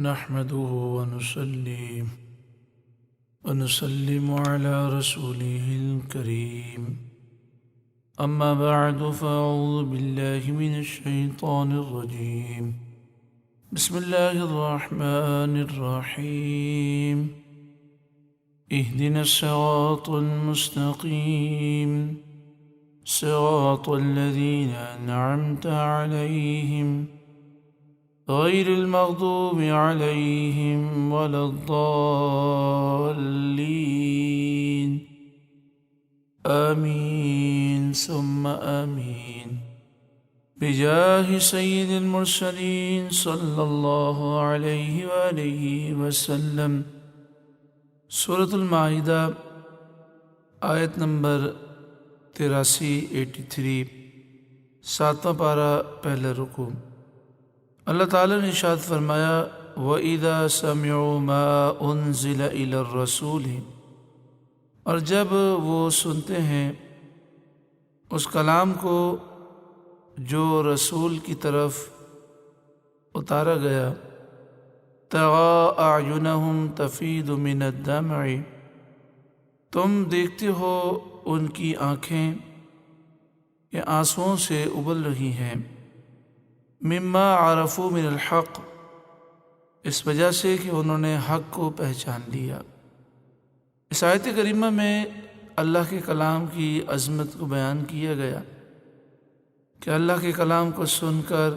نحمده ونصلي ونسلم على رسوله الكريم أما بعد فأعوذ بالله من الشيطان الرجيم بسم الله الرحمن الرحيم اهدنا الصراط المستقيم صراط الذين أنعمت عليهم غير المغضوب عليهم ولا الضالين آمين ثم آمين بجاه سيد المرسلين صلى الله عليه وآله وسلم۔ سورة المائدہ آیت نمبر 83 ساتواں پارہ پہلا رکوع۔ اللہ تعالیٰ نے ارشاد فرمایا وَإِذَا سَمِعُوا مَا أُنزِلَ إِلَى الرَّسُولِ، اور جب وہ سنتے ہیں اس کلام کو جو رسول کی طرف اتارا گیا، تَرَىٰ أَعْيُنَهُمْ تَفِيضُ مِنَ الدَّمْعِ، تم دیکھتے ہو ان کی آنکھیں یہ آنسوؤں سے ابل رہی ہیں، مما عرفوا من الحق، اس وجہ سے کہ انہوں نے حق کو پہچان لیا۔ اس آیت کریمہ میں اللہ کے کلام کی عظمت کو بیان کیا گیا کہ اللہ کے کلام کو سن کر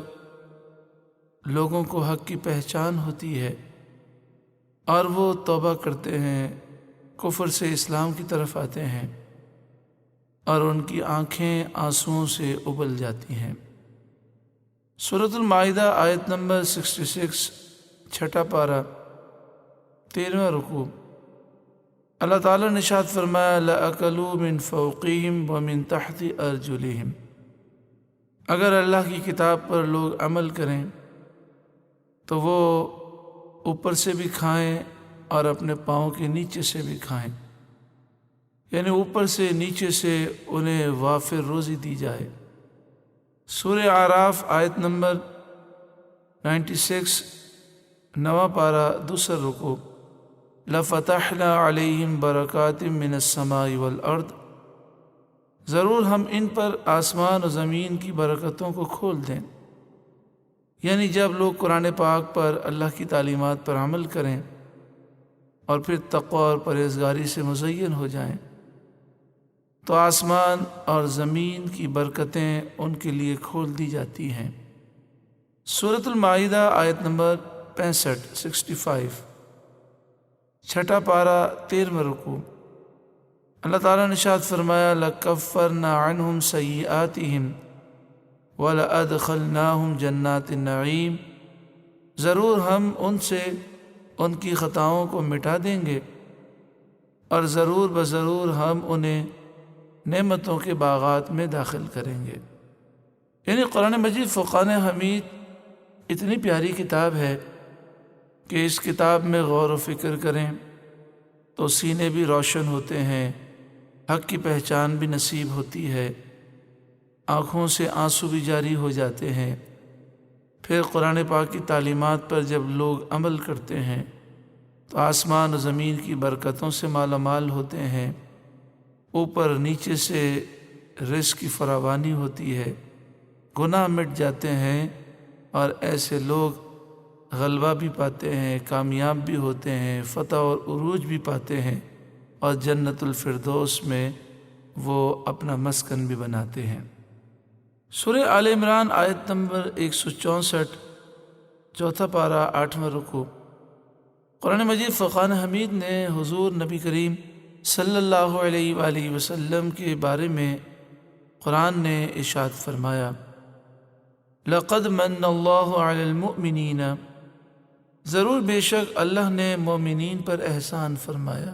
لوگوں کو حق کی پہچان ہوتی ہے اور وہ توبہ کرتے ہیں، کفر سے اسلام کی طرف آتے ہیں اور ان کی آنکھیں آنسوؤں سے ابل جاتی ہیں۔ سورۃ المائدہ آیت نمبر 66 چھٹا پارہ 13واں رکوع۔ اللہ تعالیٰ نے ارشاد فرمایا لَأَكَلُوا مِن فَوْقِهِمْ وَمِن تَحْتِ أَرْجُلِهِمْ، اگر اللہ کی کتاب پر لوگ عمل کریں تو وہ اوپر سے بھی کھائیں اور اپنے پاؤں کے نیچے سے بھی کھائیں، یعنی اوپر سے نیچے سے انہیں وافر روزی دی جائے۔ سورہ اعراف آیت نمبر 96 نواں پارہ دوسرا رکوع۔ لَفَتَحْنَا عَلَيْهِمْ بَرَكَاتٍ مِّنَ السَّمَاءِ وَالْأَرْضِ، ضرور ہم ان پر آسمان و زمین کی برکتوں کو کھول دیں، یعنی جب لوگ قرآن پاک پر اللہ کی تعلیمات پر عمل کریں اور پھر تقوی اور پرہیزگاری سے مزین ہو جائیں تو آسمان اور زمین کی برکتیں ان کے لیے کھول دی جاتی ہیں۔ سورۃ المائدہ آیت نمبر 65 چھٹا پارہ 13واں رکوع۔ اللہ تعالیٰ نے ارشاد فرمایا لَكَفَّرْنَا عَنْهُمْ سَيِّئَاتِهِمْ وَلَأَدْخَلْنَاهُمْ جَنَّاتِ النَّعِيمِ، ضرور ہم ان سے ان کی خطاؤں کو مٹا دیں گے اور ضرور بضرور ہم انہیں نعمتوں کے باغات میں داخل کریں گے۔ یعنی قرآن مجید فرقان حمید اتنی پیاری کتاب ہے کہ اس کتاب میں غور و فکر کریں تو سینے بھی روشن ہوتے ہیں، حق کی پہچان بھی نصیب ہوتی ہے، آنکھوں سے آنسو بھی جاری ہو جاتے ہیں۔ پھر قرآن پاک کی تعلیمات پر جب لوگ عمل کرتے ہیں تو آسمان و زمین کی برکتوں سے مالا مال ہوتے ہیں، اوپر نیچے سے رزق کی فراوانی ہوتی ہے، گناہ مٹ جاتے ہیں اور ایسے لوگ غلبہ بھی پاتے ہیں، کامیاب بھی ہوتے ہیں، فتح اور عروج بھی پاتے ہیں اور جنت الفردوس میں وہ اپنا مسکن بھی بناتے ہیں۔ سورہ آل عمران آیت نمبر 164 چوتھا پارہ 8واں رکوع۔ قرآن مجید فرقان حمید نے حضور نبی کریم صلی اللہ علیہ وآلہ وسلم کے بارے میں قرآن نے ارشاد فرمایا لَقَدْ مَنَّ اللَّهُ عَلَى الْمُؤْمِنِينَ، ضرور بے شک اللہ نے مومنین پر احسان فرمایا،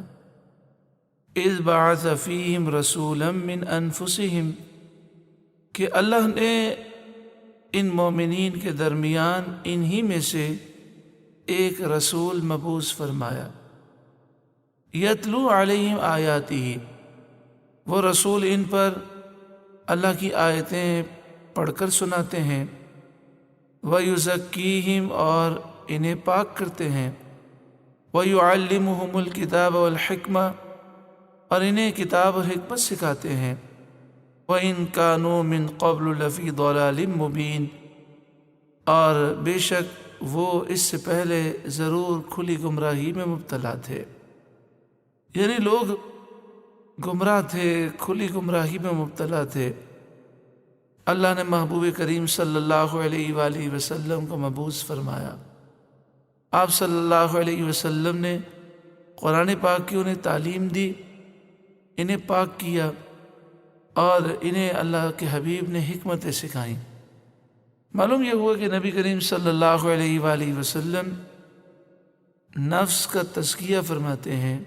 اِذْ بَعَثَ فِيهِمْ رَسُولًا مِّنْ أَنفُسِهِمْ، کہ اللہ نے ان مومنین کے درمیان انہی میں سے ایک رسول مبعوث فرمایا، یتلو علیہم آیاتہ، وہ رسول ان پر اللہ کی آیتیں پڑھ کر سناتے ہیں، وَيُزَكِّيهِمْ اور انہیں پاک کرتے ہیں، وَيُعَلِّمُهُمُ الْكِتَابَ وَالْحِكْمَةَ اور انہیں کتاب اور حکمت سکھاتے ہیں، وَإِن كَانُوا مِن قَبْلُ لَفِي ضَلَالٍ مُبِينٍ اور بے شک وہ اس سے پہلے ضرور کھلی گمراہی میں مبتلا تھے، یعنی لوگ گمراہ تھے، کھلی گمراہی میں مبتلا تھے۔ اللہ نے محبوب کریم صلی اللہ علیہ وآلہ وسلم کو مبعوث فرمایا۔ آپ صلی اللہ علیہ وسلم نے قرآن پاک کی انہیں تعلیم دی، انہیں پاک کیا، اور انہیں اللہ کے حبیب نے حکمتیں سکھائیں۔ معلوم یہ ہوا کہ نبی کریم صلی اللہ علیہ وآلہ وسلم نفس کا تزکیہ فرماتے ہیں،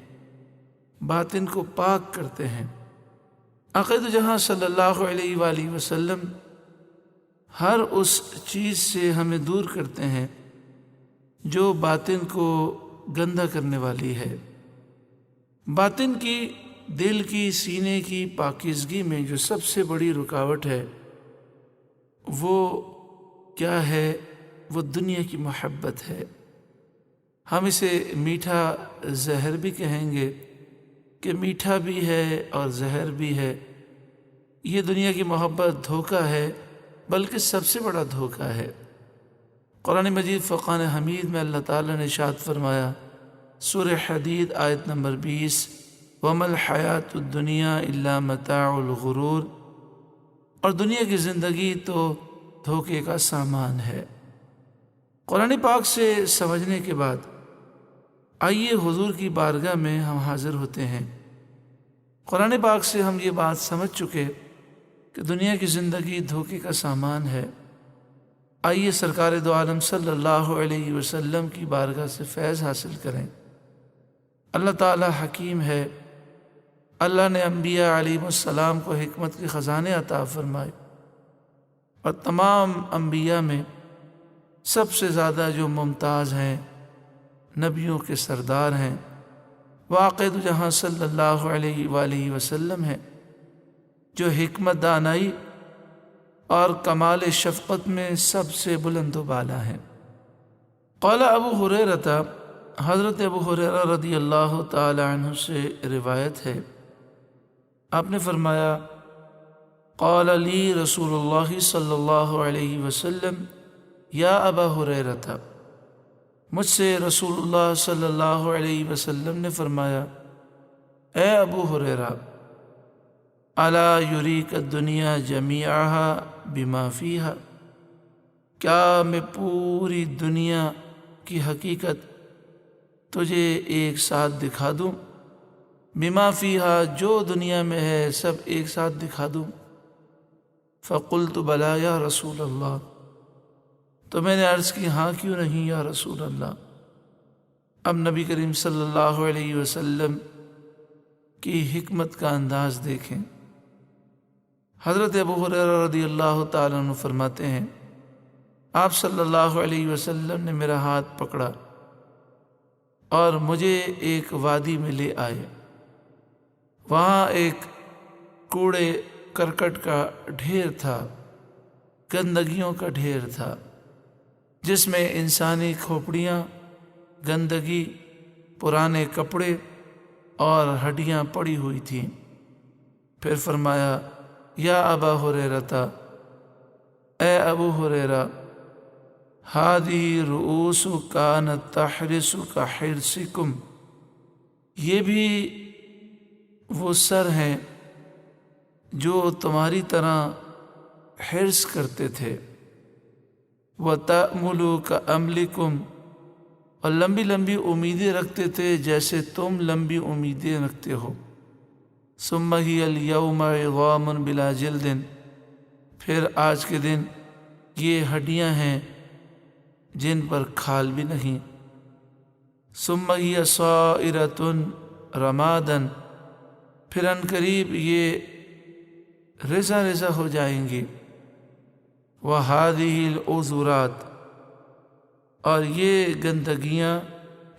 باطن کو پاک کرتے ہیں۔ عقید جہاں صلی اللہ علیہ وآلہ وسلم ہر اس چیز سے ہمیں دور کرتے ہیں جو باطن کو گندہ کرنے والی ہے۔ باطن کی، دل کی، سینے کی پاکیزگی میں جو سب سے بڑی رکاوٹ ہے وہ کیا ہے؟ وہ دنیا کی محبت ہے۔ ہم اسے میٹھا زہر بھی کہیں گے کہ میٹھا بھی ہے اور زہر بھی ہے۔ یہ دنیا کی محبت دھوکہ ہے، بلکہ سب سے بڑا دھوکہ ہے۔ قرآن مجید فرقان حمید میں اللہ تعالیٰ نے ارشاد فرمایا، سورہ حدید آیت نمبر 20، وَمَا الْحَيَاةُ الدُّنْيَا إِلَّا مَتَاعُ الْغُرُورِ اور دنیا کی زندگی تو دھوکے کا سامان ہے۔ قرآن پاک سے سمجھنے کے بعد آئیے حضور کی بارگاہ میں ہم حاضر ہوتے ہیں۔ قرآن پاک سے ہم یہ بات سمجھ چکے کہ دنیا کی زندگی دھوکے کا سامان ہے۔ آئیے سرکار دو عالم صلی اللہ علیہ وسلم کی بارگاہ سے فیض حاصل کریں۔ اللہ تعالی حکیم ہے۔ اللہ نے انبیاء علیہ السلام کو حکمت کے خزانے عطا فرمائے، اور تمام انبیاء میں سب سے زیادہ جو ممتاز ہیں، نبیوں کے سردار ہیں، عقید جہاں صلی اللہ علیہ وآلہ وسلم ہیں، جو حکمت دانائی اور کمال شفقت میں سب سے بلند و بالا ہیں۔ قال ابو ہریرہ، حضرت ابو ہریرہ رضی اللہ تعالی عنہ سے روایت ہے، آپ نے فرمایا، قال لی رسول اللہ صلی اللہ علیہ وسلم یا ابا ہریرہ، مجھ سے رسول اللہ صلی اللہ علیہ وسلم نے فرمایا، اے ابو ہریرہ، الا یریک الدنیا جمیعها بما فیہا، کیا میں پوری دنیا کی حقیقت تجھے ایک ساتھ دکھا دوں؟ بما فیہا، جو دنیا میں ہے سب ایک ساتھ دکھا دوں؟ فقلت بلا یا رسول اللہ، تو میں نے عرض کی، ہاں کیوں نہیں یا رسول اللہ۔ اب نبی کریم صلی اللہ علیہ وسلم کی حکمت کا انداز دیکھیں۔ حضرت ابو ہریرہ رضی اللہ تعالیٰ عنہ فرماتے ہیں، آپ صلی اللہ علیہ وسلم نے میرا ہاتھ پکڑا اور مجھے ایک وادی میں لے آئے۔ وہاں ایک کوڑے کرکٹ کا ڈھیر تھا، گندگیوں کا ڈھیر تھا، جس میں انسانی کھوپڑیاں، گندگی، پرانے کپڑے اور ہڈیاں پڑی ہوئی تھیں۔ پھر فرمایا، یا ابا ہریرہ، اے ابو ہریرہ، ہذہ رؤوس کانت تحرس کحرسکم، یہ بھی وہ سر ہیں جو تمہاری طرح حرص کرتے تھے، وَتَأْمُلُوا كَأَمْلِكُمْ، اور لمبی لمبی امیدیں رکھتے تھے جیسے تم لمبی امیدیں رکھتے ہو۔ ثُمَّ هِيَ الْيَوْمَ عِظَامٌ بِلَا جِلْدٍ، پھر آج کے دن یہ ہڈیاں ہیں جن پر کھال بھی نہیں۔ ثُمَّ هِيَ صَائِرَةٌ رَمَادًا، پھر ان قریب یہ رزا رزا ہو جائیں گی۔ وَهَذِهِ الْعُذُرَاتِ، اور یہ گندگیاں،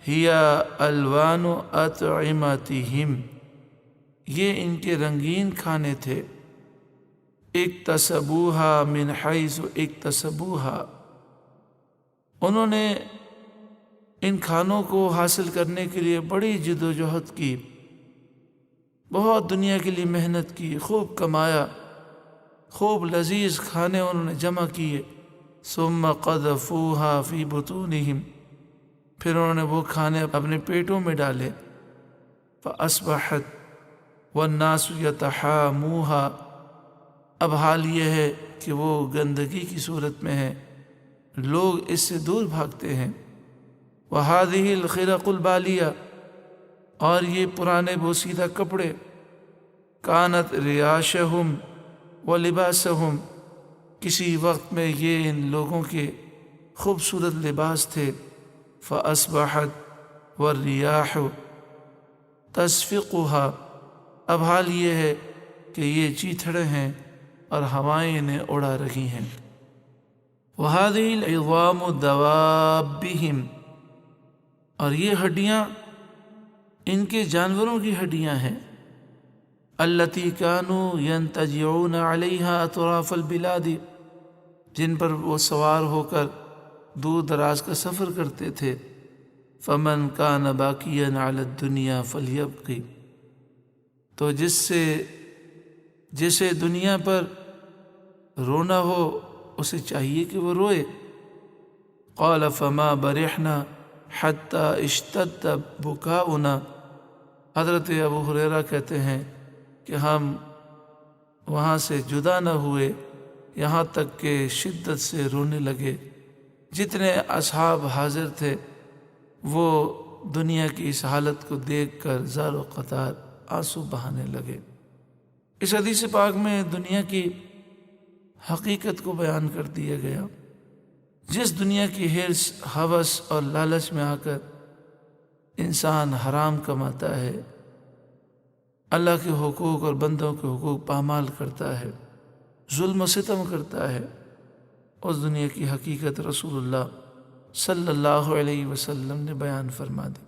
ہِیَ الْوَانُ أَطْعِمَتِهِمْ، یہ ان کے رنگین کھانے تھے۔ اکتسبوها من حیث اکتسبوها، انہوں نے ان کھانوں کو حاصل کرنے کے لیے بڑی جد و جہد کی، بہت دنیا کے لیے محنت کی، خوب کمایا، خوب لذیذ کھانے انہوں نے جمع کیے۔ ثم قذفوها فی بطونہم، پھر انہوں نے وہ کھانے اپنے پیٹوں میں ڈالے۔ فاصبحت والناس یتحاموها، اب حال یہ ہے کہ وہ گندگی کی صورت میں ہے، لوگ اس سے دور بھاگتے ہیں۔ وهذه الخرق البالیہ، اور یہ پرانے بوسیدہ کپڑے، کانت ریاشہم ولباسہم، کسی وقت میں یہ ان لوگوں کے خوبصورت لباس تھے۔ فاصبحت والریاح تصفقها، اب حال یہ ہے کہ یہ چیتھڑے ہیں اور ہوائیں انہیں اڑا رہی ہیں۔ وهذه العظام دوابہم، اور یہ ہڈیاں ان کے جانوروں کی ہڈیاں ہیں۔ التی كانوا ينتجعون عليها اطراف البلاد، جن پر وہ سوار ہو کر دور دراز کا سفر کرتے تھے۔ فمن كان باقيا على الدنيا فليبقي، تو جسے دنیا پر رونا ہو اسے چاہیے کہ وہ روئے۔ قال فما برحنا حتى اشتد بكاؤنا، حضرت ابو ہریرہ کہتے ہیں کہ ہم وہاں سے جدا نہ ہوئے یہاں تک کہ شدت سے رونے لگے۔ جتنے اصحاب حاضر تھے وہ دنیا کی اس حالت کو دیکھ کر زار و قطار آنسو بہانے لگے۔ اس حدیث پاک میں دنیا کی حقیقت کو بیان کر دیا گیا۔ جس دنیا کی حرص، ہوس اور لالچ میں آ کر انسان حرام کماتا ہے، اللہ کے حقوق اور بندوں کے حقوق پامال کرتا ہے، ظلم و ستم کرتا ہے، اس دنیا کی حقیقت رسول اللہ صلی اللہ علیہ وسلم نے بیان فرما دی۔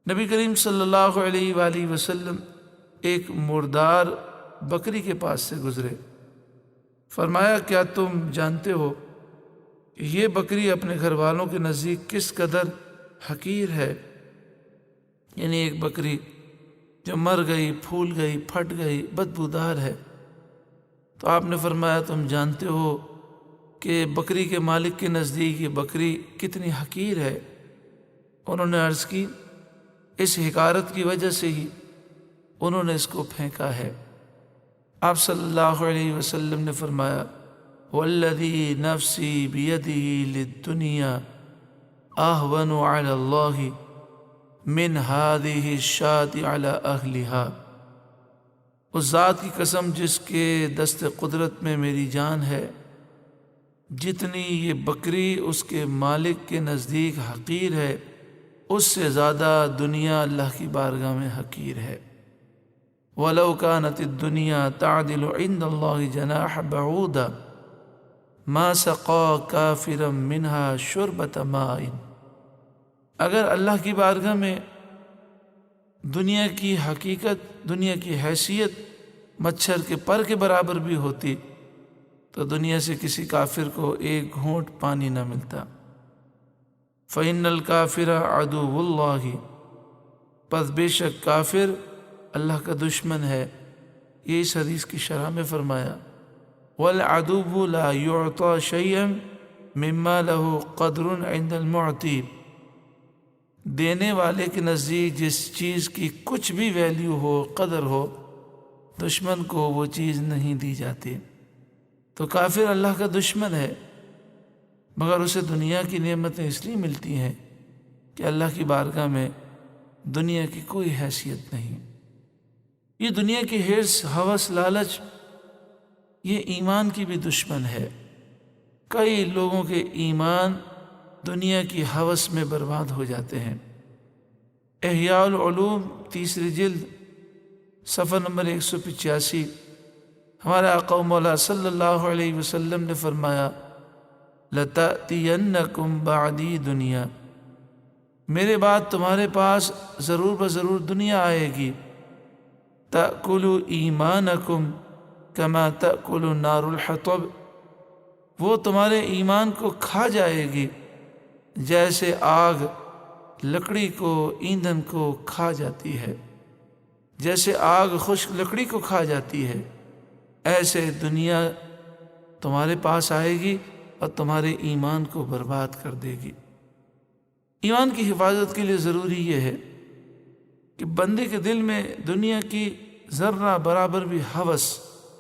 نبی کریم صلی اللہ علیہ وآلہ وسلم ایک مردار بکری کے پاس سے گزرے، فرمایا کیا تم جانتے ہو کہ یہ بکری اپنے گھر والوں کے نزدیک کس قدر حقیر ہے؟ یعنی ایک بکری جو مر گئی، پھول گئی، پھٹ گئی، بدبودار ہے۔ تو آپ نے فرمایا تم جانتے ہو کہ بکری کے مالک کے نزدیک یہ بکری کتنی حقیر ہے؟ انہوں نے عرض کی اس حقارت کی وجہ سے ہی انہوں نے اس کو پھینکا ہے۔ آپ صلی اللہ علیہ وسلم نے فرمایا والذی نفسی بیدہ للدنیا اہون علی اللہ من هذه الشاة علی اہلها، اس ذات کی قسم جس کے دست قدرت میں میری جان ہے، جتنی یہ بکری اس کے مالک کے نزدیک حقیر ہے اس سے زیادہ دنیا اللہ کی بارگاہ میں حقیر ہے۔ وَلَوْ كَانَتِ الدُّنْيَا تَعْدِلُ عِنْدَ اللَّهِ جَنَاحَ بَعُوضَةٍ مَا سَقَى كَافِرًا مِنْهَا شُرْبَةَ مَاءٍ، اگر اللہ کی بارگاہ میں دنیا کی حقیقت، دنیا کی حیثیت مچھر کے پر کے برابر بھی ہوتی تو دنیا سے کسی کافر کو ایک گھونٹ پانی نہ ملتا۔ فَإِنَّ الْكَافِرَ عَدُوُّ اللَّهِ، پس بے شک کافر اللہ کا دشمن ہے۔ یہ اس حدیث کی شرح میں فرمایا وَالْعَدُوُّ لَا يُعْطَى شَيْئًا مِمَّا لَهُ قَدْرٌ عِنْدَ الْمُعْطِي، دینے والے کے نزدیک جس چیز کی کچھ بھی ویلیو ہو، قدر ہو، دشمن کو وہ چیز نہیں دی جاتی۔ تو کافر اللہ کا دشمن ہے، مگر اسے دنیا کی نعمتیں اس لیے ملتی ہیں کہ اللہ کی بارگاہ میں دنیا کی کوئی حیثیت نہیں۔ یہ دنیا کی حرص، ہوس، لالچ یہ ایمان کی بھی دشمن ہے۔ کئی لوگوں کے ایمان دنیا کی ہوس میں برباد ہو جاتے ہیں۔ احیاء العلوم 3 جلد صفحہ نمبر 185، ہمارے آقا و مولا صلی اللہ علیہ وسلم نے فرمایا لَتَأْتِيَنَّكُمْ بَعْدِي دُنْيَا، میرے بعد تمہارے پاس ضرور بضرور دنیا آئے گی، تَأْكُلُ إِيمَانَكُمْ كَمَا تَأْكُلُ النَّارُ الْحَطَبَ، وہ تمہارے ایمان کو کھا جائے گی جیسے آگ لکڑی کو ایندھن کو کھا جاتی ہے، جیسے آگ خشک لکڑی کو کھا جاتی ہے، ایسے دنیا تمہارے پاس آئے گی اور تمہارے ایمان کو برباد کر دے گی۔ ایمان کی حفاظت کے لیے ضروری یہ ہے کہ بندے کے دل میں دنیا کی ذرہ برابر بھی ہوس،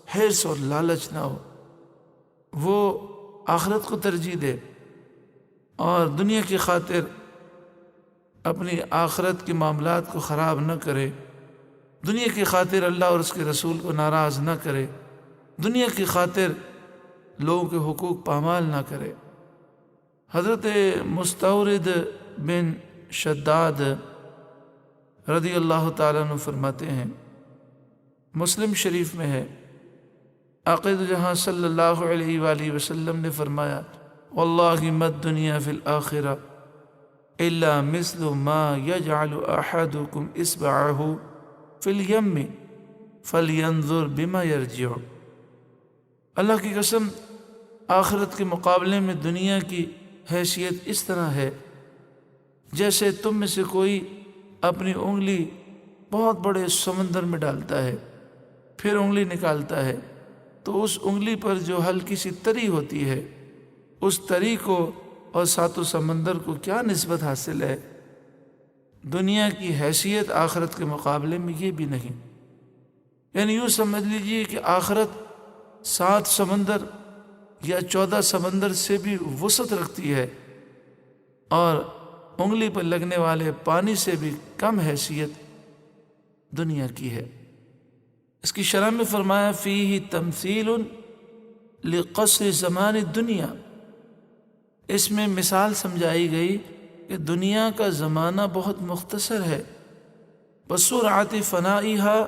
حرص اور لالچ نہ ہو، وہ آخرت کو ترجیح دے اور دنیا کی خاطر اپنی آخرت کے معاملات کو خراب نہ کرے، دنیا کی خاطر اللہ اور اس کے رسول کو ناراض نہ کرے، دنیا کی خاطر لوگوں کے حقوق پامال نہ کرے۔ حضرت مستورد بن شداد رضی اللہ تعالیٰ عنہ فرماتے ہیں، مسلم شریف میں ہے، عاقد جہاں صلی اللہ علیہ وآلہ وسلم نے فرمایا، واللہ ما الدنیا فی الآخرہ الا مثل ما یجعل احدکم اصبعہ فی الیم فلینظر بما یرجع۔ اللہ کی قسم، آخرت کے مقابلے میں دنیا کی حیثیت اس طرح ہے جیسے تم میں سے کوئی اپنی انگلی بہت بڑے سمندر میں ڈالتا ہے، پھر انگلی نکالتا ہے تو اس انگلی پر جو ہلکی سی تری ہوتی ہے، اس تری کو اور ساتوں سمندر کو کیا نسبت حاصل ہے؟ دنیا کی حیثیت آخرت کے مقابلے میں یہ بھی نہیں۔ یعنی یوں سمجھ لیجئے کہ آخرت 7 سمندر یا 14 سمندر سے بھی وسعت رکھتی ہے اور انگلی پر لگنے والے پانی سے بھی کم حیثیت دنیا کی ہے۔ اس کی شرح میں فرمایا، فیہ تمثیل لقصر زمان الدنیا، اس میں مثال سمجھائی گئی کہ دنیا کا زمانہ بہت مختصر ہے، بسرعت فنائها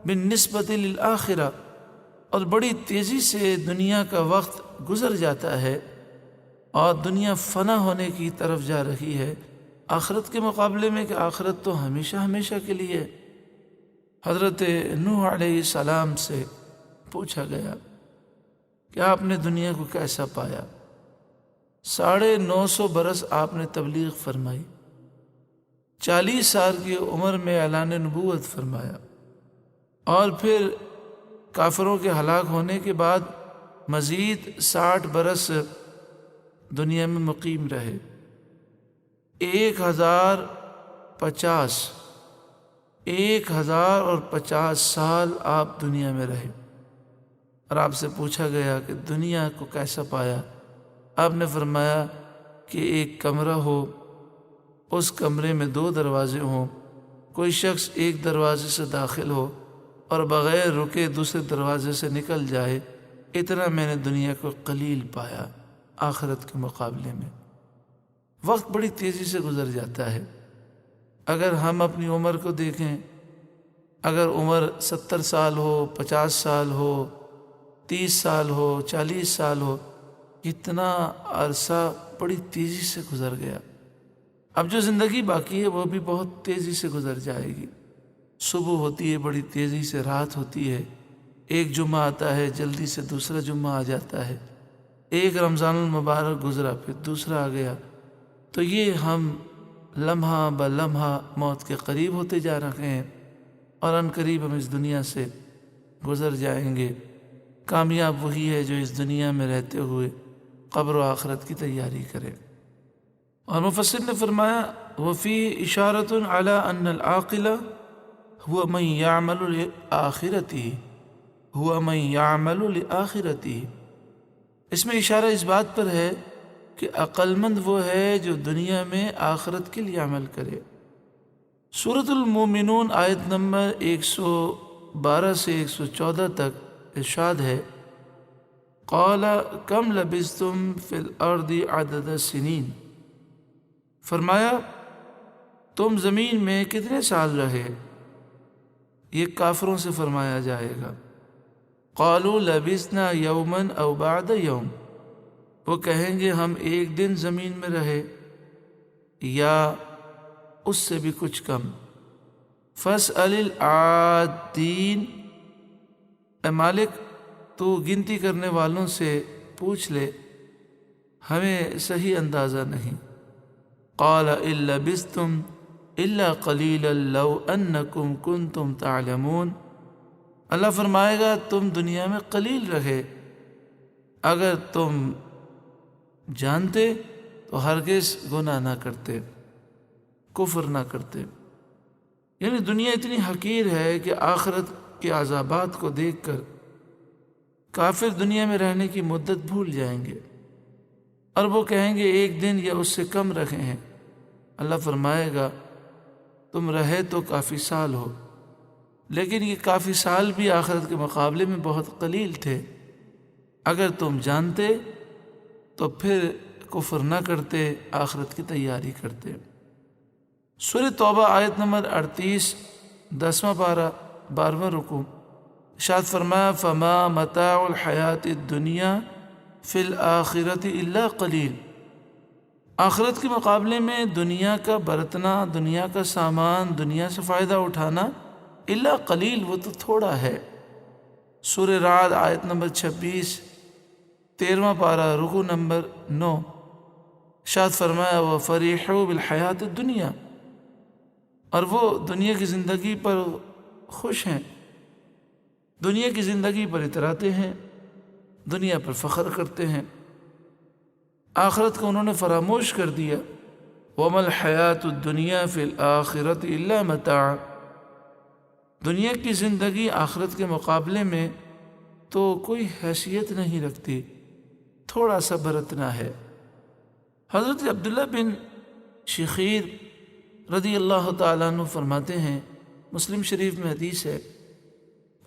بالنسبت للآخرہ، اور بڑی تیزی سے دنیا کا وقت گزر جاتا ہے اور دنیا فنا ہونے کی طرف جا رہی ہے آخرت کے مقابلے میں، کہ آخرت تو ہمیشہ ہمیشہ کے لیے۔ حضرت نوح علیہ السلام سے پوچھا گیا کہ آپ نے دنیا کو کیسا پایا؟ 950 برس آپ نے تبلیغ فرمائی، 40 سال کی عمر میں اعلان نبوت فرمایا، اور پھر کافروں کے ہلاک ہونے کے بعد مزید 60 برس دنیا میں مقیم رہے۔ 1050 سال آپ دنیا میں رہے، اور آپ سے پوچھا گیا کہ دنیا کو کیسا پایا؟ آپ نے فرمایا کہ ایک کمرہ ہو، اس کمرے میں 2 دروازے ہوں، کوئی شخص ایک دروازے سے داخل ہو اور بغیر رکے دوسرے دروازے سے نکل جائے، اتنا میں نے دنیا کو قلیل پایا آخرت کے مقابلے میں۔ وقت بڑی تیزی سے گزر جاتا ہے۔ اگر ہم اپنی عمر کو دیکھیں، اگر عمر 70 سال ہو، 50 سال ہو، 30 سال ہو، 40 سال ہو، اتنا عرصہ بڑی تیزی سے گزر گیا۔ اب جو زندگی باقی ہے وہ بھی بہت تیزی سے گزر جائے گی۔ صبح ہوتی ہے، بڑی تیزی سے رات ہوتی ہے، ایک جمعہ آتا ہے، جلدی سے دوسرا جمعہ آ جاتا ہے، ایک رمضان المبارک گزرا، پھر دوسرا آ گیا، تو یہ ہم لمحہ بلمحہ موت کے قریب ہوتے جا رہے ہیں، اور ان قریب ہم اس دنیا سے گزر جائیں گے۔ کامیاب وہی ہے جو اس دنیا میں رہتے ہوئے قبر و آخرت کی تیاری کرے۔ اور مفسر نے فرمایا، وَفِيهِ إِشَارَةٌ عَلَىٰ أَنَّ الْعَاقِلَ هُوَ مَنْ يَعْمَلُ لِآخِرَتِهِ هُوَ مَنْ يَعْمَلُ لِآخِرَتِهِ، اس میں اشارہ اس بات پر ہے کہ عقل مند وہ ہے جو دنیا میں آخرت کے لیے عمل کرے۔ سورۃ المومنون آیت نمبر 112 سے 114 تک ارشاد ہے، قَالَ كَمْ لَبِثْتُمْ فِي الْأَرْضِ عَدَدَ السِّنِينَ، فرمایا تم زمین میں کتنے سال رہے؟ یہ کافروں سے فرمایا جائے گا۔ قَالُوا لَبِثْنَا يَوْمًا أَوْ بَعْدَ يَوْمٍ، وہ کہیں گے ہم ایک دن زمین میں رہے یا اس سے بھی کچھ کم۔ فَاسْأَلِ الْعَادِّينَ، اے مالک تو گنتی کرنے والوں سے پوچھ لے، ہمیں صحیح اندازہ نہیں۔ قال إن لبثتم إلا قليلا لو أنكم كنتم تعلمون، اللہ فرمائے گا تم دنیا میں قلیل رہے، اگر تم جانتے تو ہرگز گناہ نہ کرتے، کفر نہ کرتے۔ یعنی دنیا اتنی حقیر ہے کہ آخرت کے عذابات کو دیکھ کر کافر دنیا میں رہنے کی مدت بھول جائیں گے، اور وہ کہیں گے ایک دن یا اس سے کم رکھے ہیں۔ اللہ فرمائے گا تم رہے تو کافی سال ہو، لیکن یہ کافی سال بھی آخرت کے مقابلے میں بہت قلیل تھے، اگر تم جانتے تو پھر کفر نہ کرتے، آخرت کی تیاری کرتے۔ سورہ توبہ آیت نمبر 38، 10واں پارہ، 12واں رکوع، ارشاد فرمایا فما متاع الحیات الدنیا فی الآخرۃ الا قلیل، آخرت کے مقابلے میں دنیا کا برتنا، دنیا کا سامان، دنیا سے فائدہ اٹھانا الا قلیل، وہ تو تھوڑا ہے۔ سورہ رعد آیت نمبر 26، 13واں پارہ، رکوع نمبر 9، ارشاد فرمایا وَفَرِحُوا بِالْحَيَاةِ الدُّنْيَا، اور وہ دنیا کی زندگی پر خوش ہیں، دنیا کی زندگی پر اتراتے ہیں، دنیا پر فخر کرتے ہیں، آخرت کو انہوں نے فراموش کر دیا۔ وَمَا الْحَيَاةُ الدُّنْيَا فِي الْآخِرَةِ إِلَّا مَتَاعٌ، دنیا کی زندگی آخرت کے مقابلے میں تو کوئی حیثیت نہیں رکھتی، تھوڑا سا برتنا ہے۔ حضرت عبداللہ بن شخیر رضی اللہ تعالیٰ عنہ فرماتے ہیں، مسلم شریف میں حدیث ہے،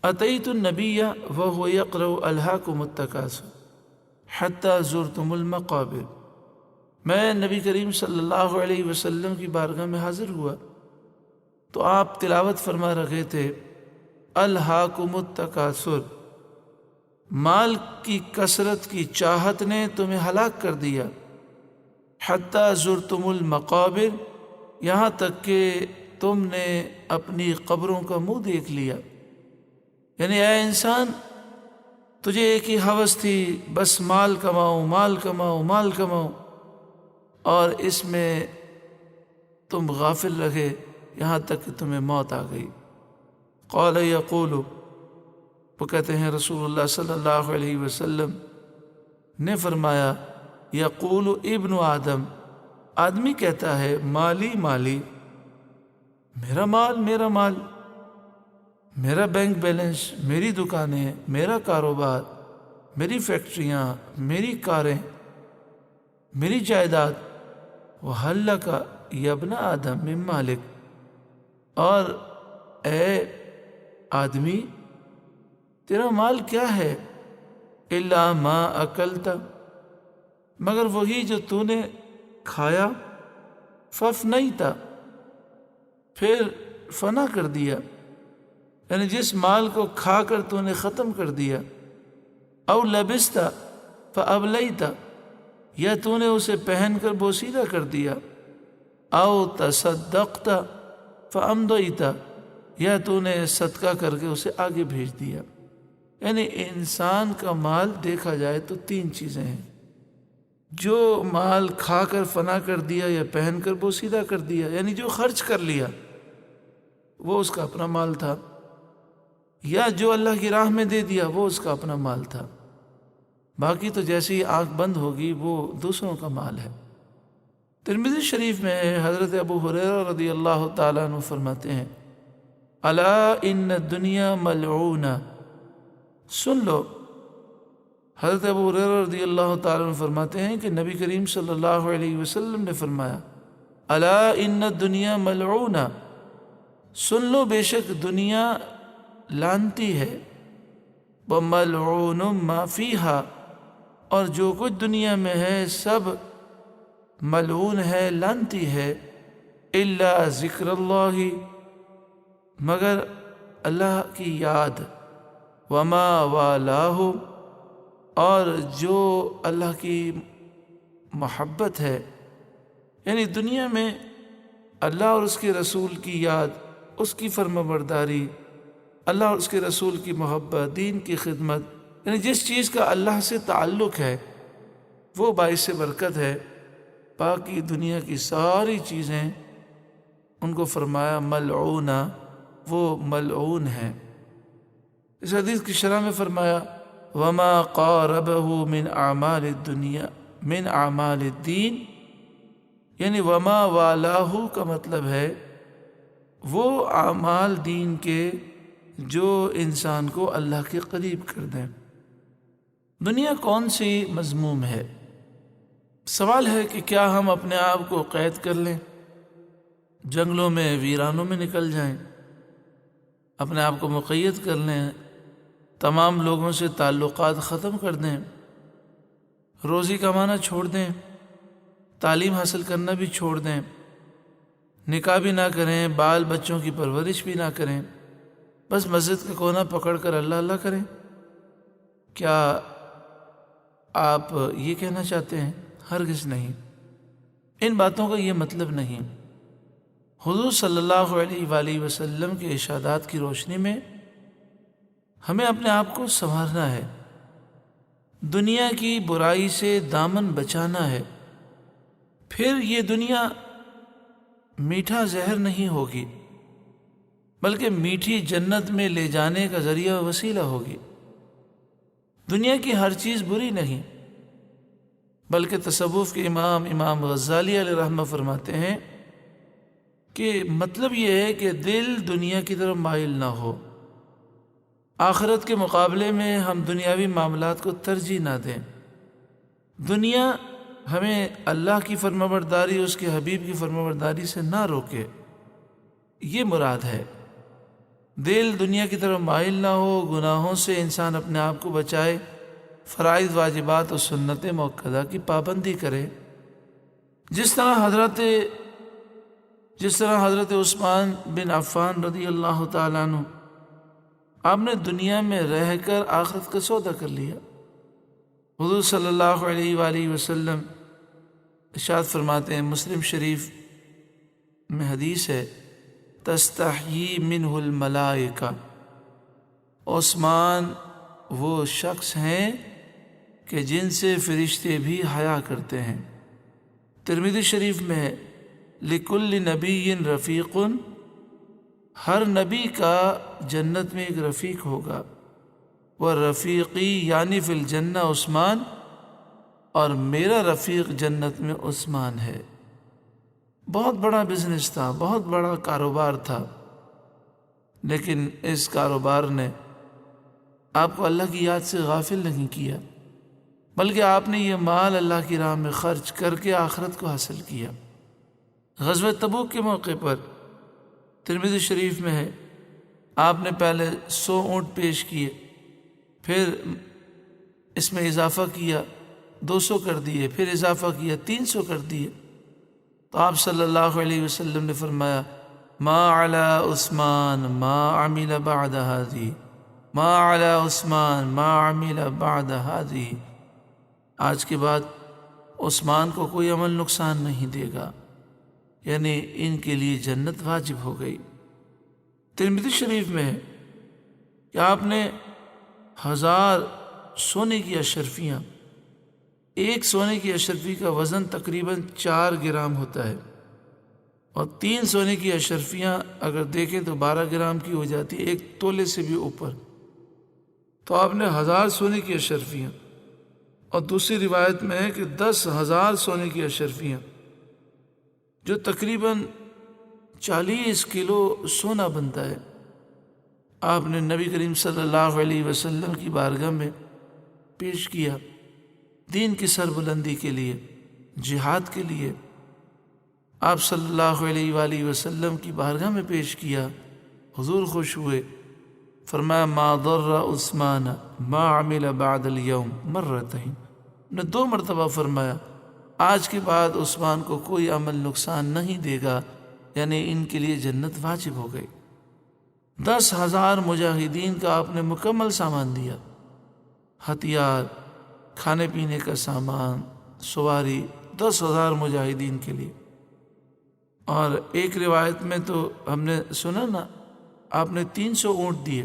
اتیت النبی وهو یقرأ الہاکم التکاثر حتی زرتم المقابر، میں نبی کریم صلی اللہ علیہ وسلم کی بارگاہ میں حاضر ہوا تو آپ تلاوت فرما رہے تھے الہاکم التکاثر، مال کی کثرت کی چاہت نے تمہیں ہلاک کر دیا، حتی زرتم المقابر، یہاں تک کہ تم نے اپنی قبروں کا منہ دیکھ لیا۔ یعنی اے انسان، تجھے ایک ہی ہوس تھی، بس مال کماؤ، مال کماؤ، مال کماؤ، اور اس میں تم غافل رہے یہاں تک کہ تمہیں موت آ گئی۔ قال یقول، وہ کہتے ہیں رسول اللہ صلی اللہ علیہ وسلم نے فرمایا یقول ابن آدم، آدمی کہتا ہے مالی مالی، میرا مال میرا مال، میرا بینک بیلنس، میری دکانیں، میرا کاروبار، میری فیکٹریاں، میری کاریں، میری جائیداد، وَهَلْ لَكَ يَا ابْنَ آدم من مالک، اور اے آدمی تیرا مال کیا ہے؟ الا ما اکلت، مگر وہی جو تو نے کھایا، فافنیت، پھر فنا کر دیا، یعنی جس مال کو کھا کر تو نے ختم کر دیا، او لبست فابلیت، یا تو نے اسے پہن کر بوسیدہ کر دیا، او تصدقت فامضیت، یا تو نے صدقہ کر کے اسے آگے بھیج دیا۔ یعنی انسان کا مال دیکھا جائے تو تین چیزیں ہیں، جو مال کھا کر فنا کر دیا یا پہن کر بوسیدہ کر دیا، یعنی جو خرچ کر لیا وہ اس کا اپنا مال تھا، یا جو اللہ کی راہ میں دے دیا وہ اس کا اپنا مال تھا، باقی تو جیسے ہی آنکھ بند ہوگی وہ دوسروں کا مال ہے۔ ترمذی شریف میں ہے، حضرت ابو ہریرہ رضی اللہ تعالیٰ عنہ فرماتے ہیں الا ان الدنیا ملعونہ، سن لو، حضرت ابو ہریرہ رضی اللہ تعالیٰ عنہ فرماتے ہیں کہ نبی کریم صلی اللہ علیہ وسلم نے فرمایا الا ان الدنیا ملعونہ، سن لو بے شک دنیا لعنتی ہے، وَمَلْعُونٌ مَا فِيهَا، اور جو کچھ دنیا میں ہے سب ملعون ہے، لعنتی ہے، الا ذکر اللہ، مگر اللہ کی یاد، وما والاہ، اور جو اللہ کی محبت ہے، یعنی دنیا میں اللہ اور اس کے رسول کی یاد، اس کی فرمانبرداری، اللہ اور اس کے رسول کی محبت، دین کی خدمت، یعنی جس چیز کا اللہ سے تعلق ہے وہ باعث برکت ہے، باقی دنیا کی ساری چیزیں ان کو فرمایا ملعونہ، وہ ملعون ہیں۔ اس حدیث کی شرح میں فرمایا وما قاربہ من اعمال الدنیا من اعمال الدین، یعنی وما والاہ کا مطلب ہے وہ اعمال دین کے جو انسان کو اللہ کے قریب کر دیں۔ دنیا کون سی مذموم ہے؟ سوال ہے کہ کیا ہم اپنے آپ کو قید کر لیں، جنگلوں میں ویرانوں میں نکل جائیں، اپنے آپ کو مقید کر لیں، تمام لوگوں سے تعلقات ختم کر دیں، روزی کمانا چھوڑ دیں، تعلیم حاصل کرنا بھی چھوڑ دیں، نکاح بھی نہ کریں، بال بچوں کی پرورش بھی نہ کریں، بس مسجد کا کونا پکڑ کر اللہ اللہ کریں؟ کیا آپ یہ کہنا چاہتے ہیں؟ ہرگز نہیں، ان باتوں کا یہ مطلب نہیں۔ حضور صلی اللہ علیہ وآلہ وسلم کے ارشادات کی روشنی میں ہمیں اپنے آپ کو سنوارنا ہے، دنیا کی برائی سے دامن بچانا ہے، پھر یہ دنیا میٹھا زہر نہیں ہوگی بلکہ میٹھی جنت میں لے جانے کا ذریعہ وسیلہ ہوگی۔ دنیا کی ہر چیز بری نہیں، بلکہ تصوف کے امام غزالی علیہ رحمہ فرماتے ہیں کہ مطلب یہ ہے کہ دل دنیا کی طرف مائل نہ ہو، آخرت کے مقابلے میں ہم دنیاوی معاملات کو ترجیح نہ دیں۔ دنیا ہمیں اللہ کی فرمانبرداری، اس کے حبیب کی فرمانبرداری سے نہ روکے، یہ مراد ہے۔ دل دنیا کی طرف مائل نہ ہو، گناہوں سے انسان اپنے آپ کو بچائے، فرائض واجبات اور سنت موقدہ کی پابندی کرے۔ جس طرح حضرت عثمان بن عفان رضی اللہ تعالیٰ عنہ، آپ نے دنیا میں رہ کر آخرت کا سودا کر لیا۔ حضور صلی اللہ علیہ وآلہ وسلم ارشاد فرماتے ہیں، مسلم شریف میں حدیث ہے، تستحیی منہ الملائکہ، عثمان وہ شخص ہیں کہ جن سے فرشتے بھی حیا کرتے ہیں۔ ترمذی شریف میں ہے، لکل نبی رفیق، ہر نبی کا جنت میں ایک رفیق ہوگا، وہ رفیقی یعنی فی الجنہ عثمان، اور میرا رفیق جنت میں عثمان ہے۔ بہت بڑا بزنس تھا، بہت بڑا کاروبار تھا، لیکن اس کاروبار نے آپ کو اللہ کی یاد سے غافل نہیں کیا، بلکہ آپ نے یہ مال اللہ کی راہ میں خرچ کر کے آخرت کو حاصل کیا۔ غزوہ تبوک کے موقع پر ترمذی شریف میں ہے، آپ نے پہلے 100 اونٹ پیش کیے، پھر اس میں اضافہ کیا، 200 کر دیے، پھر اضافہ کیا، 300 کر دیے۔ تو آپ صلی اللہ علیہ وسلم نے فرمایا، ما علی عثمان ما عمل بعد هذه، ما علی عثمان ما عمل بعد هذه، آج کے بعد عثمان کو کوئی عمل نقصان نہیں دے گا، یعنی ان کے لیے جنت واجب ہو گئی۔ ترمذی شریف میں ہے کہ آپ نے 1000 سونے کی اشرفیاں، ایک سونے کی اشرفی کا وزن تقریباً 4 گرام ہوتا ہے، اور 3 سونے کی اشرفیاں اگر دیکھیں تو 12 گرام کی ہو جاتی ہے، 1 تولے سے بھی اوپر۔ تو آپ نے 1000 سونے کی اشرفیاں، اور دوسری روایت میں ہے کہ 10,000 سونے کی اشرفیاں، جو تقریباً 40 کلو سونا بنتا ہے، آپ نے نبی کریم صلی اللہ علیہ وسلم کی بارگاہ میں پیش کیا، دین کی سربلندی کے لیے، جہاد کے لیے۔ آپ صلی اللہ علیہ وآلہ وسلم کی بارگاہ میں پیش کیا، حضور خوش ہوئے، فرمایا ما ضر عثمان ما عمل بعد اليوم مرتين، نے 2 مرتبہ فرمایا آج کے بعد عثمان کو کوئی عمل نقصان نہیں دے گا، یعنی ان کے لیے جنت واجب ہو گئی۔ 10,000 مجاہدین کا آپ نے مکمل سامان دیا، ہتھیار، کھانے پینے کا سامان، سواری، 10,000 مجاہدین کے لیے۔ اور ایک روایت میں تو ہم نے سنا نا، آپ نے 300 اونٹ دیے،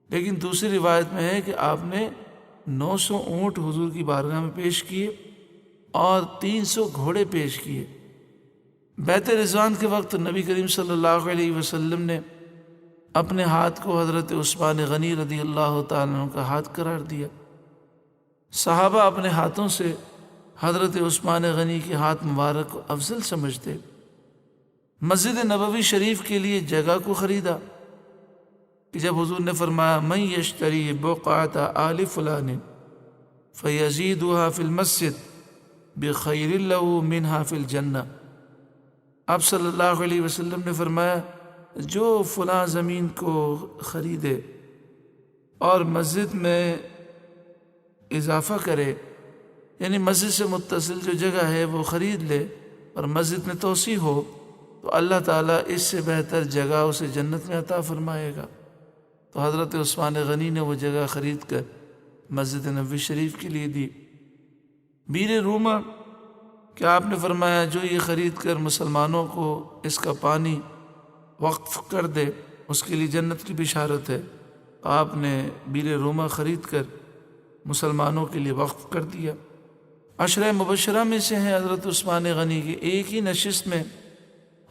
لیکن دوسری روایت میں ہے کہ آپ نے 900 اونٹ حضور کی بارگاہ میں پیش کیے، اور 300 گھوڑے پیش کیے۔ بیعت رضوان کے وقت نبی کریم صلی اللہ علیہ وسلم نے اپنے ہاتھ کو حضرت عثمان غنی رضی اللہ تعالیٰ عنہ کا ہاتھ قرار دیا۔ صحابہ اپنے ہاتھوں سے حضرت عثمان غنی کے ہاتھ مبارک کو افضل سمجھتے۔ مسجد نبوی شریف کے لیے جگہ کو خریدا کہ جب حضور نے فرمایا من یشتری بقعۃ آل فلان فیزیدها فی المسجد بخیر له منها فی الجنہ، آپ صلی اللہ علیہ وسلم نے فرمایا جو فلاں زمین کو خریدے اور مسجد میں اضافہ کرے، یعنی مسجد سے متصل جو جگہ ہے وہ خرید لے اور مسجد میں توسیع ہو، تو اللہ تعالیٰ اس سے بہتر جگہ اسے جنت میں عطا فرمائے گا۔ تو حضرت عثمان غنی نے وہ جگہ خرید کر مسجد نبوی شریف کے لیے دی۔ بیر روما کہ آپ نے فرمایا جو یہ خرید کر مسلمانوں کو اس کا پانی وقف کر دے اس کے لیے جنت کی بشارت ہے۔ آپ نے بیر روما خرید کر مسلمانوں کے لیے وقف کر دیا۔ عشرہ مبشرہ میں سے ہیں حضرت عثمان غنی کی ایک ہی نشست میں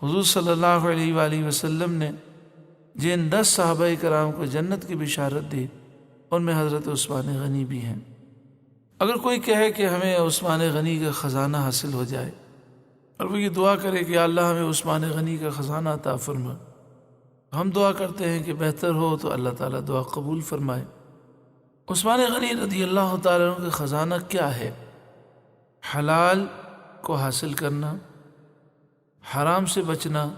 حضور صلی اللہ علیہ وآلہ وسلم نے جن 10 صحابہ کرام کو جنت کی بشارت دی ان میں حضرت عثمان غنی بھی ہیں۔ اگر کوئی کہے کہ ہمیں عثمان غنی کا خزانہ حاصل ہو جائے اور وہ یہ دعا کرے کہ اللہ ہمیں عثمان غنی کا خزانہ عطا فرما، ہم دعا کرتے ہیں کہ بہتر ہو تو اللہ تعالیٰ دعا قبول فرمائے۔ عثمان غنی رضی اللہ تعالیٰ عنہ کا خزانہ کیا ہے؟ حلال کو حاصل کرنا، حرام سے بچنا،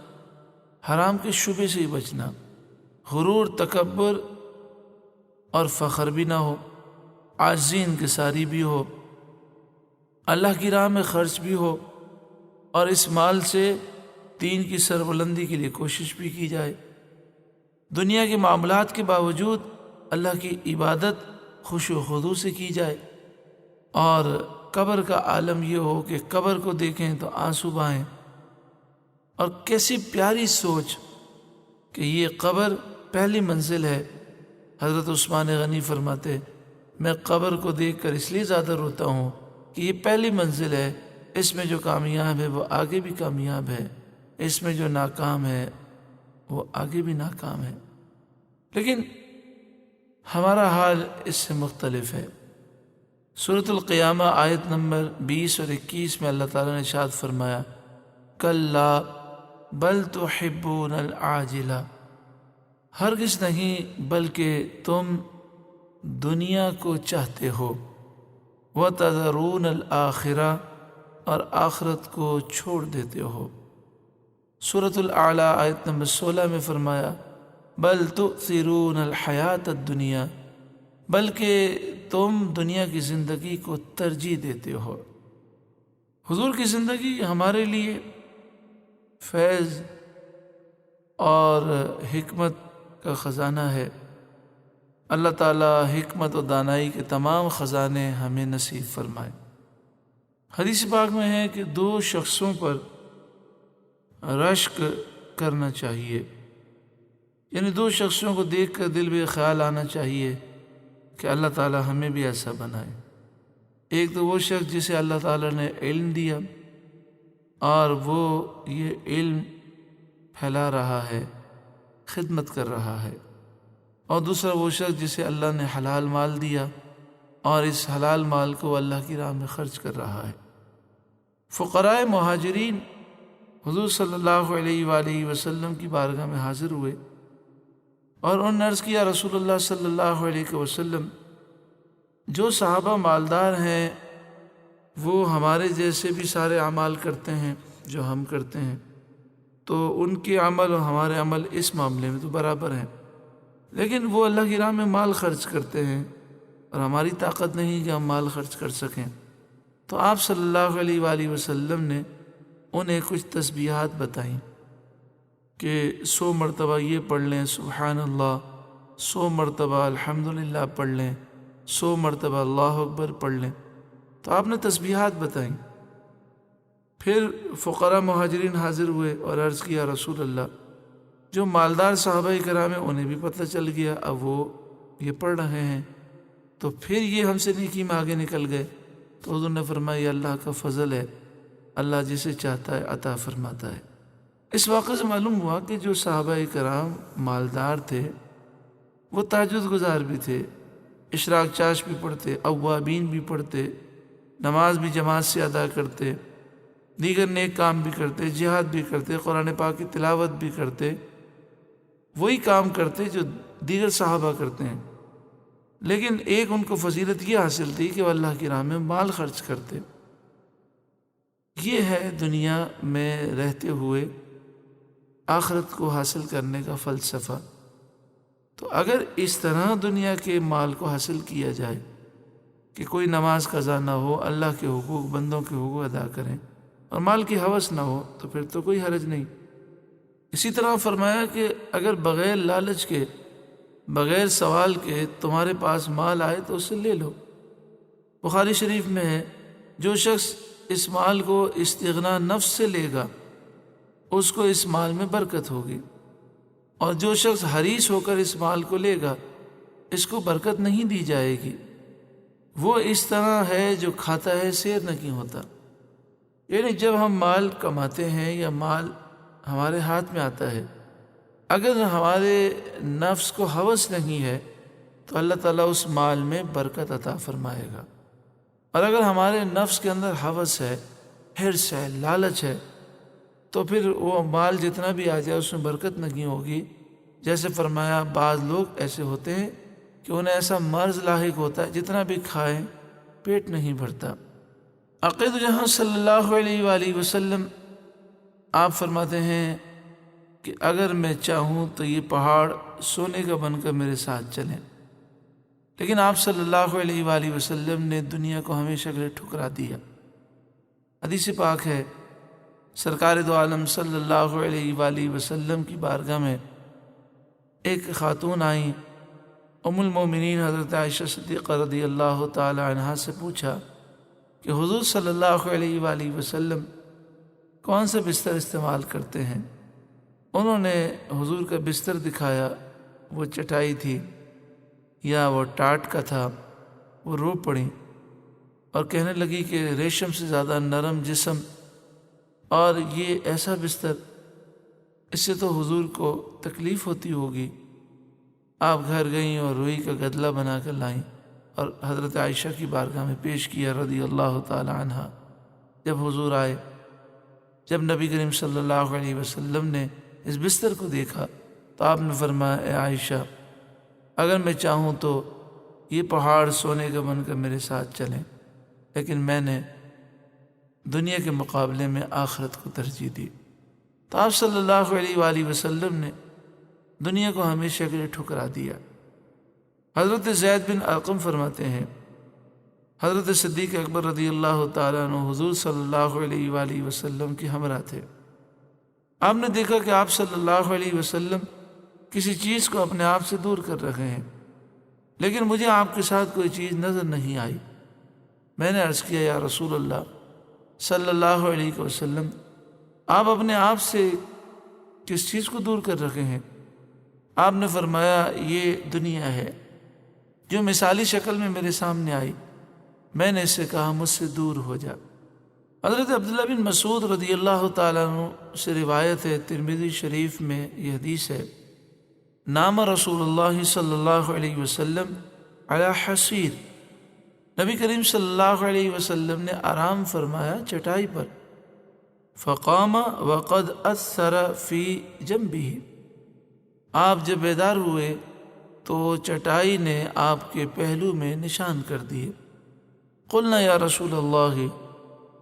حرام کے شبہ سے ہی بچنا، غرور، تکبر اور فخر بھی نہ ہو، عاجزی انکساری بھی ہو، اللہ کی راہ میں خرچ بھی ہو، اور اس مال سے دین کی سربلندی کے لیے کوشش بھی کی جائے۔ دنیا کے معاملات کے باوجود اللہ کی عبادت خوش و خضوع سے کی جائے، اور قبر کا عالم یہ ہو کہ قبر کو دیکھیں تو آنسو بہائیں۔ اور کیسی پیاری سوچ کہ یہ قبر پہلی منزل ہے۔ حضرت عثمان غنی فرماتے میں قبر کو دیکھ کر اس لیے زیادہ روتا ہوں کہ یہ پہلی منزل ہے، اس میں جو کامیاب ہے وہ آگے بھی کامیاب ہے، اس میں جو ناکام ہے وہ آگے بھی ناکام ہے۔ لیکن ہمارا حال اس سے مختلف ہے۔ سورۃ القیامہ آیت نمبر 20 اور 21 میں اللہ تعالیٰ نے ارشاد فرمایا کلا بل تحبون العاجلہ، ہرگز نہیں بلکہ تم دنیا کو چاہتے ہو، وتذرون الآخرہ، اور آخرت کو چھوڑ دیتے ہو۔ سورۃ الاعلی آیت نمبر 16 میں فرمایا بل تؤثرون الحیات الدنیا، بلکہ تم دنیا کی زندگی کو ترجیح دیتے ہو۔ حضور کی زندگی ہمارے لیے فیض اور حکمت کا خزانہ ہے۔ اللہ تعالیٰ حکمت و دانائی کے تمام خزانے ہمیں نصیب فرمائے۔ حدیث پاک میں ہے کہ 2 شخصوں پر رشک کرنا چاہیے، یعنی 2 شخصوں کو دیکھ کر دل میں خیال آنا چاہیے کہ اللہ تعالیٰ ہمیں بھی ایسا بنائے۔ ایک تو وہ شخص جسے اللہ تعالیٰ نے علم دیا اور وہ یہ علم پھیلا رہا ہے، خدمت کر رہا ہے، اور دوسرا وہ شخص جسے اللہ نے حلال مال دیا اور اس حلال مال کو اللہ کی راہ میں خرچ کر رہا ہے۔ فقراء مہاجرین حضور صلی اللہ علیہ وآلہ وسلم کی بارگاہ میں حاضر ہوئے اور انہوں نے عرض کیا رسول اللہ صلی اللہ علیہ وسلم، جو صحابہ مالدار ہیں وہ ہمارے جیسے بھی سارے اعمال کرتے ہیں جو ہم کرتے ہیں، تو ان کے عمل اور ہمارے عمل اس معاملے میں تو برابر ہیں، لیکن وہ اللہ کی راہ میں مال خرچ کرتے ہیں اور ہماری طاقت نہیں کہ ہم مال خرچ کر سکیں۔ تو آپ صلی اللہ علیہ وآلہ وسلم نے انہیں کچھ تسبیحات بتائیں کہ 100 مرتبہ یہ پڑھ لیں سبحان اللہ، 100 مرتبہ الحمدللہ پڑھ لیں، 100 مرتبہ اللہ اکبر پڑھ لیں۔ تو آپ نے تسبیحات بتائیں۔ پھر فقراء مہاجرین حاضر ہوئے اور عرض کیا رسول اللہ، جو مالدار صحابہ کرام ہیں انہیں بھی پتہ چل گیا، اب وہ یہ پڑھ رہے ہیں، تو پھر یہ ہم سے نیکی میں آگے نکل گئے۔ تو حضور نے فرمایا یہ اللہ کا فضل ہے، اللہ جسے چاہتا ہے عطا فرماتا ہے۔ اس واقعے سے معلوم ہوا کہ جو صحابہ کرام مالدار تھے وہ تہجد گزار بھی تھے، اشراق چاش بھی پڑھتے، اوابین بھی پڑھتے، نماز بھی جماعت سے ادا کرتے، دیگر نیک کام بھی کرتے، جہاد بھی کرتے، قرآن پاک کی تلاوت بھی کرتے، وہی کام کرتے جو دیگر صحابہ کرتے ہیں، لیکن ایک ان کو فضیلت یہ حاصل تھی کہ وہ اللہ کی راہ میں مال خرچ کرتے۔ یہ ہے دنیا میں رہتے ہوئے آخرت کو حاصل کرنے کا فلسفہ۔ تو اگر اس طرح دنیا کے مال کو حاصل کیا جائے کہ کوئی نماز قضا نہ ہو، اللہ کے حقوق بندوں کے حقوق ادا کریں اور مال کی ہوس نہ ہو، تو پھر تو کوئی حرج نہیں۔ اسی طرح فرمایا کہ اگر بغیر لالچ کے، بغیر سوال کے تمہارے پاس مال آئے تو اسے لے لو۔ بخاری شریف میں ہے جو شخص اس مال کو استغنا نفس سے لے گا اس کو اس مال میں برکت ہوگی، اور جو شخص حریص ہو کر اس مال کو لے گا اس کو برکت نہیں دی جائے گی۔ وہ اس طرح ہے جو کھاتا ہے سیر نہیں ہوتا۔ یعنی جب ہم مال کماتے ہیں یا مال ہمارے ہاتھ میں آتا ہے، اگر ہمارے نفس کو ہوس نہیں ہے تو اللہ تعالیٰ اس مال میں برکت عطا فرمائے گا، اور اگر ہمارے نفس کے اندر ہوس ہے، حرص ہے، لالچ ہے، تو پھر وہ مال جتنا بھی آ جائے اس میں برکت نہیں ہوگی۔ جیسے فرمایا بعض لوگ ایسے ہوتے ہیں کہ انہیں ایسا مرض لاحق ہوتا ہے جتنا بھی کھائیں پیٹ نہیں بھرتا۔ عقید جہاں صلی اللہ علیہ وآلہ وسلم آپ فرماتے ہیں کہ اگر میں چاہوں تو یہ پہاڑ سونے کا بن کر میرے ساتھ چلیں، لیکن آپ صلی اللہ علیہ وآلہ وسلم نے دنیا کو ہمیشہ کے لیے ٹھکرا دیا۔ حدیث پاک ہے سرکار دو عالم صلی اللہ علیہ وآلہ وسلم کی بارگاہ میں ایک خاتون آئیں، ام المومنین حضرت عائشہ صدیقہ رضی اللہ تعالی عنہا سے پوچھا کہ حضور صلی اللہ علیہ وآلہ وسلم کون سا بستر استعمال کرتے ہیں؟ انہوں نے حضور کا بستر دکھایا، وہ چٹائی تھی یا وہ ٹاٹ کا تھا۔ وہ رو پڑیں اور کہنے لگی کہ ریشم سے زیادہ نرم جسم اور یہ ایسا بستر، اس سے تو حضور کو تکلیف ہوتی ہوگی۔ آپ گھر گئیں اور روئی کا گدلہ بنا کر لائیں اور حضرت عائشہ کی بارگاہ میں پیش کیا رضی اللہ تعالی عنہ۔ جب حضور آئے، جب نبی کریم صلی اللہ علیہ وسلم نے اس بستر کو دیکھا تو آپ نے فرمایا اے عائشہ، اگر میں چاہوں تو یہ پہاڑ سونے کا بن کر میرے ساتھ چلیں، لیکن میں نے دنیا کے مقابلے میں آخرت کو ترجیح دی۔ تو آپ صلی اللہ علیہ وآلہ وسلم نے دنیا کو ہمیشہ کے لیے ٹھکرا دیا۔ حضرت زید بن ارقم فرماتے ہیں حضرت صدیق اکبر رضی اللہ تعالیٰ عنہ حضور صلی اللہ علیہ وآلہ وسلم کے ہمراہ تھے۔ آپ نے دیکھا کہ آپ صلی اللہ علیہ وسلم کسی چیز کو اپنے آپ سے دور کر رکھے ہیں، لیکن مجھے آپ کے ساتھ کوئی چیز نظر نہیں آئی۔ میں نے عرض کیا یا رسول اللہ صلی اللہ علیہ وسلم، آپ اپنے آپ سے کس چیز کو دور کر رکھے ہیں؟ آپ نے فرمایا یہ دنیا ہے جو مثالی شکل میں میرے سامنے آئی۔ میں نے اس سے کہا مجھ سے دور ہو جا۔ حضرت عبداللہ بن مسعود رضی اللہ تعالیٰ عنہ سے روایت ہے، ترمذی شریف میں یہ حدیث ہے، نام رسول اللہ صلی اللہ علیہ وسلم علی حصیر، نبی کریم صلی اللہ علیہ وسلم نے آرام فرمایا چٹائی پر، فقام وقد اثر فی جنبہ، آپ جب بیدار ہوئے تو چٹائی نے آپ کے پہلو میں نشان کر دیے۔ قلنا یا رسول اللہ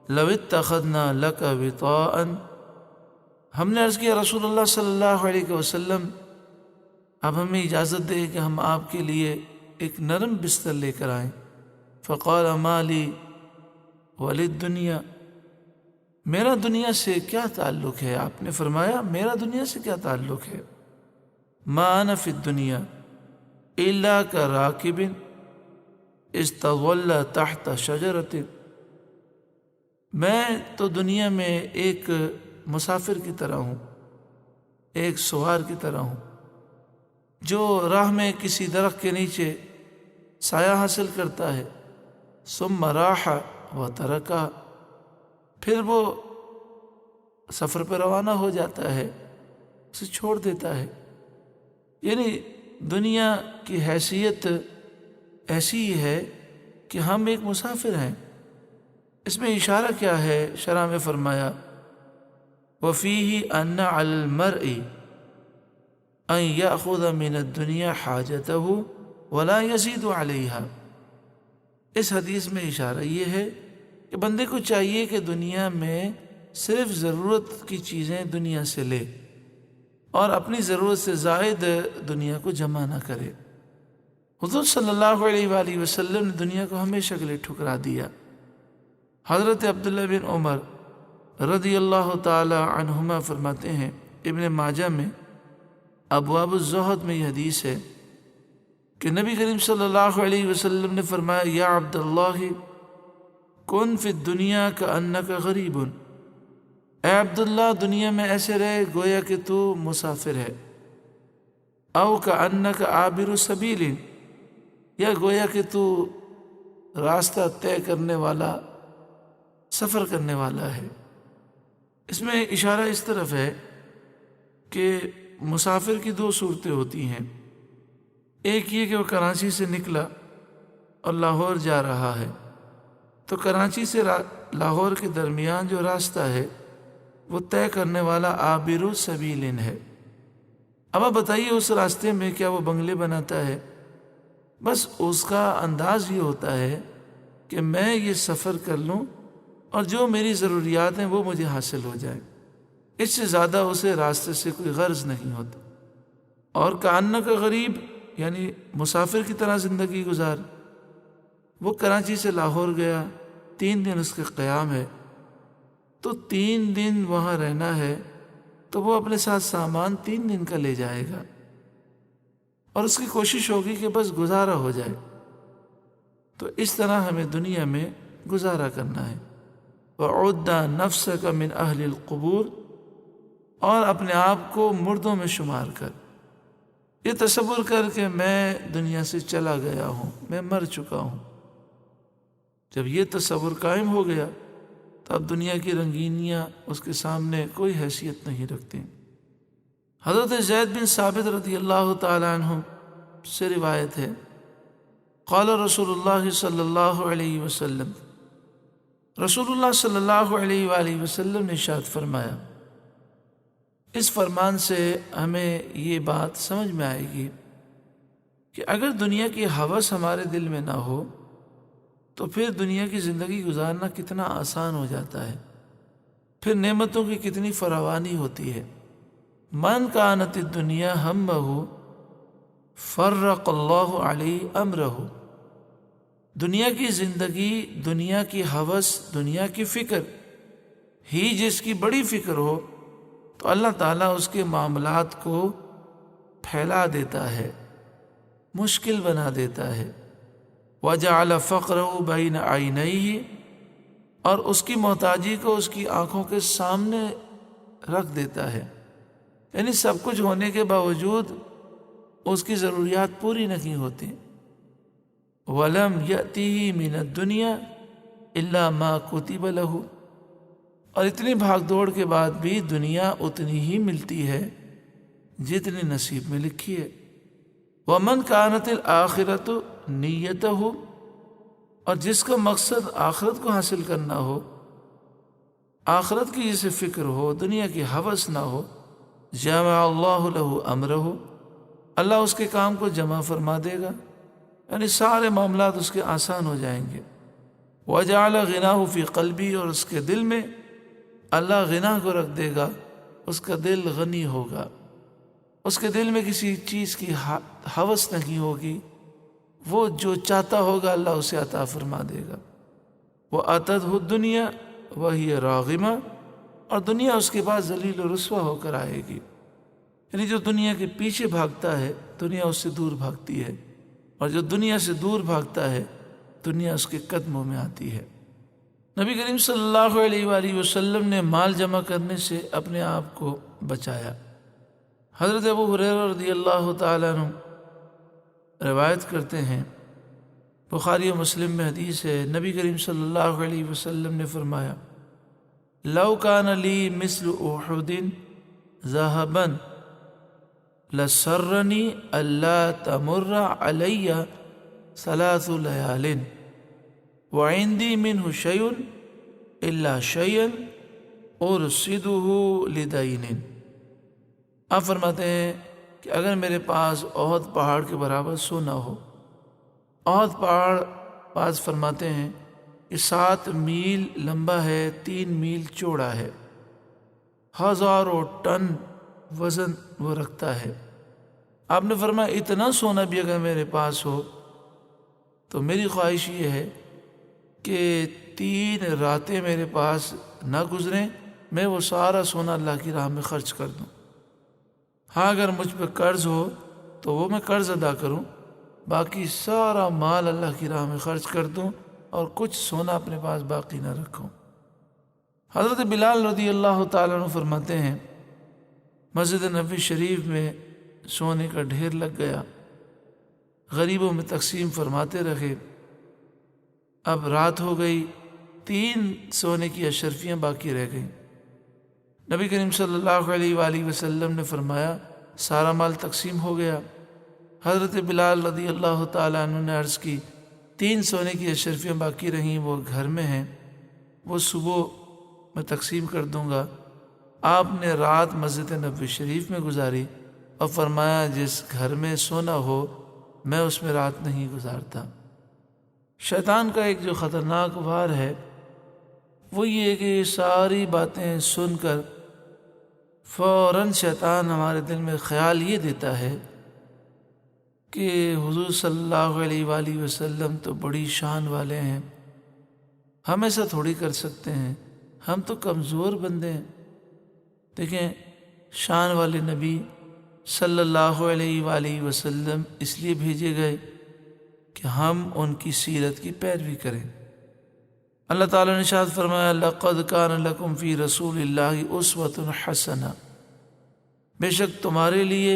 لو اتخذنا لک وطاء، ہم نے عرض کیا رسول اللہ صلی اللہ علیہ وسلم اب ہمیں اجازت دے کہ ہم آپ کے لیے ایک نرم بستر لے کر آئیں۔ فقال ما لی وللدنیا، میرا دنیا سے کیا تعلق ہے؟ آپ نے فرمایا میرا دنیا سے کیا تعلق ہے؟ ما انا فی الدنیا الا کراکب استظل تحت شجرۃ، میں تو دنیا میں ایک مسافر کی طرح ہوں، ایک سوار کی طرح ہوں جو راہ میں کسی درخت کے نیچے سایہ حاصل کرتا ہے، ثم راح و ترکا، پھر وہ سفر پہ روانہ ہو جاتا ہے، اسے چھوڑ دیتا ہے۔ یعنی دنیا کی حیثیت ایسی ہی ہے کہ ہم ایک مسافر ہیں۔ اس میں اشارہ کیا ہے؟ شرح میں فرمایا وَفِيهِ أَنَّ عَلَى الْمَرْءِ أَن يَأْخُذَ مِنَ الدُّنْيَا حَاجَتَهُ وَلَا يَزِيدُ عَلَيْهَا۔ اس حدیث میں اشارہ یہ ہے کہ بندے کو چاہیے کہ دنیا میں صرف ضرورت کی چیزیں دنیا سے لے اور اپنی ضرورت سے زائد دنیا کو جمع نہ کرے۔ حضور صلی اللہ علیہ وآلہ وسلم نے دنیا کو ہمیشہ کے لیے ٹھکرا دیا۔ حضرت عبداللہ بن عمر رضی اللہ تعالی عنہما فرماتے ہیں، ابن ماجہ میں ابواب الزہد میں یہ حدیث ہے کہ نبی کریم صلی اللہ علیہ وسلم نے فرمایا یا عبداللہ کن فی الدنیا کأنک غریب، اے عبداللہ دنیا میں ایسے رہے گویا کہ تو مسافر ہے، او کأنک عابر سبیل، یا گویا کہ تو راستہ طے کرنے والا، سفر کرنے والا ہے۔ اس میں اشارہ اس طرف ہے کہ مسافر کی دو صورتیں ہوتی ہیں، ایک یہ کہ وہ کراچی سے نکلا اور لاہور جا رہا ہے، تو کراچی سے لاہور کے درمیان جو راستہ ہے وہ طے کرنے والا عابر سبیل ہے۔ اب آپ بتائیے اس راستے میں کیا وہ بنگلے بناتا ہے؟ بس اس کا انداز یہ ہوتا ہے کہ میں یہ سفر کر لوں اور جو میری ضروریات ہیں وہ مجھے حاصل ہو جائے، اس سے زیادہ اسے راستے سے کوئی غرض نہیں ہوتا۔ اور کأنک غریب یعنی مسافر کی طرح زندگی گزار۔ وہ کراچی سے لاہور گیا، 3 دن اس کے قیام ہے، تو 3 دن وہاں رہنا ہے تو وہ اپنے ساتھ سامان 3 دن کا لے جائے گا اور اس کی کوشش ہوگی کہ بس گزارا ہو جائے۔ تو اس طرح ہمیں دنیا میں گزارا کرنا ہے۔ وَعُدَّ نَفْسَكَ مِنْ أَهْلِ الْقُبُورِ، اور اپنے آپ کو مردوں میں شمار کر، یہ تصور کر کہ میں دنیا سے چلا گیا ہوں، میں مر چکا ہوں۔ جب یہ تصور قائم ہو گیا تو اب دنیا کی رنگینیاں اس کے سامنے کوئی حیثیت نہیں رکھتی۔ حضرت زید بن ثابت رضی اللہ تعالی عنہ سے روایت ہے، قال رسول اللہ صلی اللہ علیہ وسلم، رسول اللہ صلی اللہ علیہ وآلہ وسلم نے ارشاد فرمایا۔ اس فرمان سے ہمیں یہ بات سمجھ میں آئے گی کہ اگر دنیا کی ہوس ہمارے دل میں نہ ہو تو پھر دنیا کی زندگی گزارنا کتنا آسان ہو جاتا ہے، پھر نعمتوں کی کتنی فراوانی ہوتی ہے۔ من کانت الدنیا ہمہ فرق اللہ علیہ امرہ، دنیا کی زندگی، دنیا کی ہوس، دنیا کی فکر ہی جس کی بڑی فکر ہو تو اللہ تعالیٰ اس کے معاملات کو پھیلا دیتا ہے، مشکل بنا دیتا ہے۔ وَجَعَلَ فَقْرَهُ بَيْنَ عَيْنَيْهِ، اور اس کی محتاجی کو اس کی آنکھوں کے سامنے رکھ دیتا ہے، یعنی سب کچھ ہونے کے باوجود اس کی ضروریات پوری نہیں ہوتی۔ وَلَمْ يَأْتِهِ مِنَ الدُّنْيَا إِلَّا مَا كُتِبَ لَهُ، اور اتنی بھاگ دوڑ کے بعد بھی دنیا اتنی ہی ملتی ہے جتنی نصیب میں لکھی ہے۔ وَمَنْ كَانَتِ الْآخِرَةُ نِيَّتَهُ، اور جس کا مقصد آخرت کو حاصل کرنا ہو، آخرت کی جسے فکر ہو، دنیا کی ہوس نہ ہو، جَمَعَ اللَّهُ لَهُ أَمْرَهُ، اللہ اس کے کام کو جمع فرما دے گا، یعنی سارے معاملات اس کے آسان ہو جائیں گے۔ وَجَعَلَ غِنَاهُ فِي قَلْبِهِ، اور اس کے دل میں اللہ غنا کو رکھ دے گا، اس کا دل غنی ہوگا، اس کے دل میں کسی چیز کی ہوس نہیں ہوگی، وہ جو چاہتا ہوگا اللہ اسے عطا فرما دے گا۔ وَأَتَتْهُ الدُّنْيَا وَهِيَ رَاغِمَةٌ، اور دنیا اس کے بعد ذلیل و رسوا ہو کر آئے گی، یعنی جو دنیا کے پیچھے بھاگتا ہے دنیا اس سے دور بھاگتی ہے، اور جو دنیا سے دور بھاگتا ہے دنیا اس کے قدموں میں آتی ہے۔ نبی کریم صلی اللہ علیہ وآلہ وسلم نے مال جمع کرنے سے اپنے آپ کو بچایا۔ حضرت ابو ہریرہ رضی اللہ تعالیٰ عنہ روایت کرتے ہیں بخاری و مسلم میں حدیث ہے، نبی کریم صلی اللہ علیہ وسلم نے فرمایا، لو کان لی مثل احد ذهبا لسرنی اللہ تمر علی ثلاث لیال وعندی منہ شیء الا شیئا ارصدہ لدین۔ آپ فرماتے ہیں کہ اگر میرے پاس احد پہاڑ کے برابر سونا ہو، احد پہاڑ بعض فرماتے ہیں کہ 7 میل لمبا ہے، 3 میل چوڑا ہے، 1000 ٹن وزن وہ رکھتا ہے۔ آپ نے فرمایا اتنا سونا بھی اگر میرے پاس ہو تو میری خواہش یہ ہے کہ 3 راتیں میرے پاس نہ گزریں، میں وہ سارا سونا اللہ کی راہ میں خرچ کر دوں۔ ہاں اگر مجھ پہ قرض ہو تو وہ میں قرض ادا کروں، باقی سارا مال اللہ کی راہ میں خرچ کر دوں اور کچھ سونا اپنے پاس باقی نہ رکھوں۔ حضرت بلال رضی اللہ تعالیٰ عنہ فرماتے ہیں، مسجد نبوی شریف میں سونے کا ڈھیر لگ گیا، غریبوں میں تقسیم فرماتے رہے، اب رات ہو گئی، 3 سونے کی اشرفیاں باقی رہ گئیں۔ نبی کریم صلی اللہ علیہ وآلہ وسلم نے فرمایا سارا مال تقسیم ہو گیا۔ حضرت بلال رضی اللہ تعالیٰ عنہ نے عرض کی 3 سونے کی اشرفیاں باقی رہیں، وہ گھر میں ہیں، وہ صبح میں تقسیم کر دوں گا۔ آپ نے رات مسجد نبوی شریف میں گزاری اور فرمایا جس گھر میں سونا ہو میں اس میں رات نہیں گزارتا۔ شیطان کا ایک جو خطرناک وار ہے وہ یہ کہ ساری باتیں سن کر فوراً شیطان ہمارے دل میں خیال یہ دیتا ہے کہ حضور صلی اللہ علیہ وآلہ وسلم تو بڑی شان والے ہیں، ہم ایسا تھوڑی کر سکتے ہیں، ہم تو کمزور بندے ہیں۔ دیکھیں شان والے نبی صلی اللہ علیہ وآلہ وسلم اس لیے بھیجے گئے کہ ہم ان کی سیرت کی پیروی کریں۔ اللہ تعالیٰ نے ارشاد فرمایا لَقَدْ كَانَ لَكُمْ فِي رَسُولِ اللَّهِ أُسْوَةٌ حَسَنَةٌ، بے شک تمہارے لیے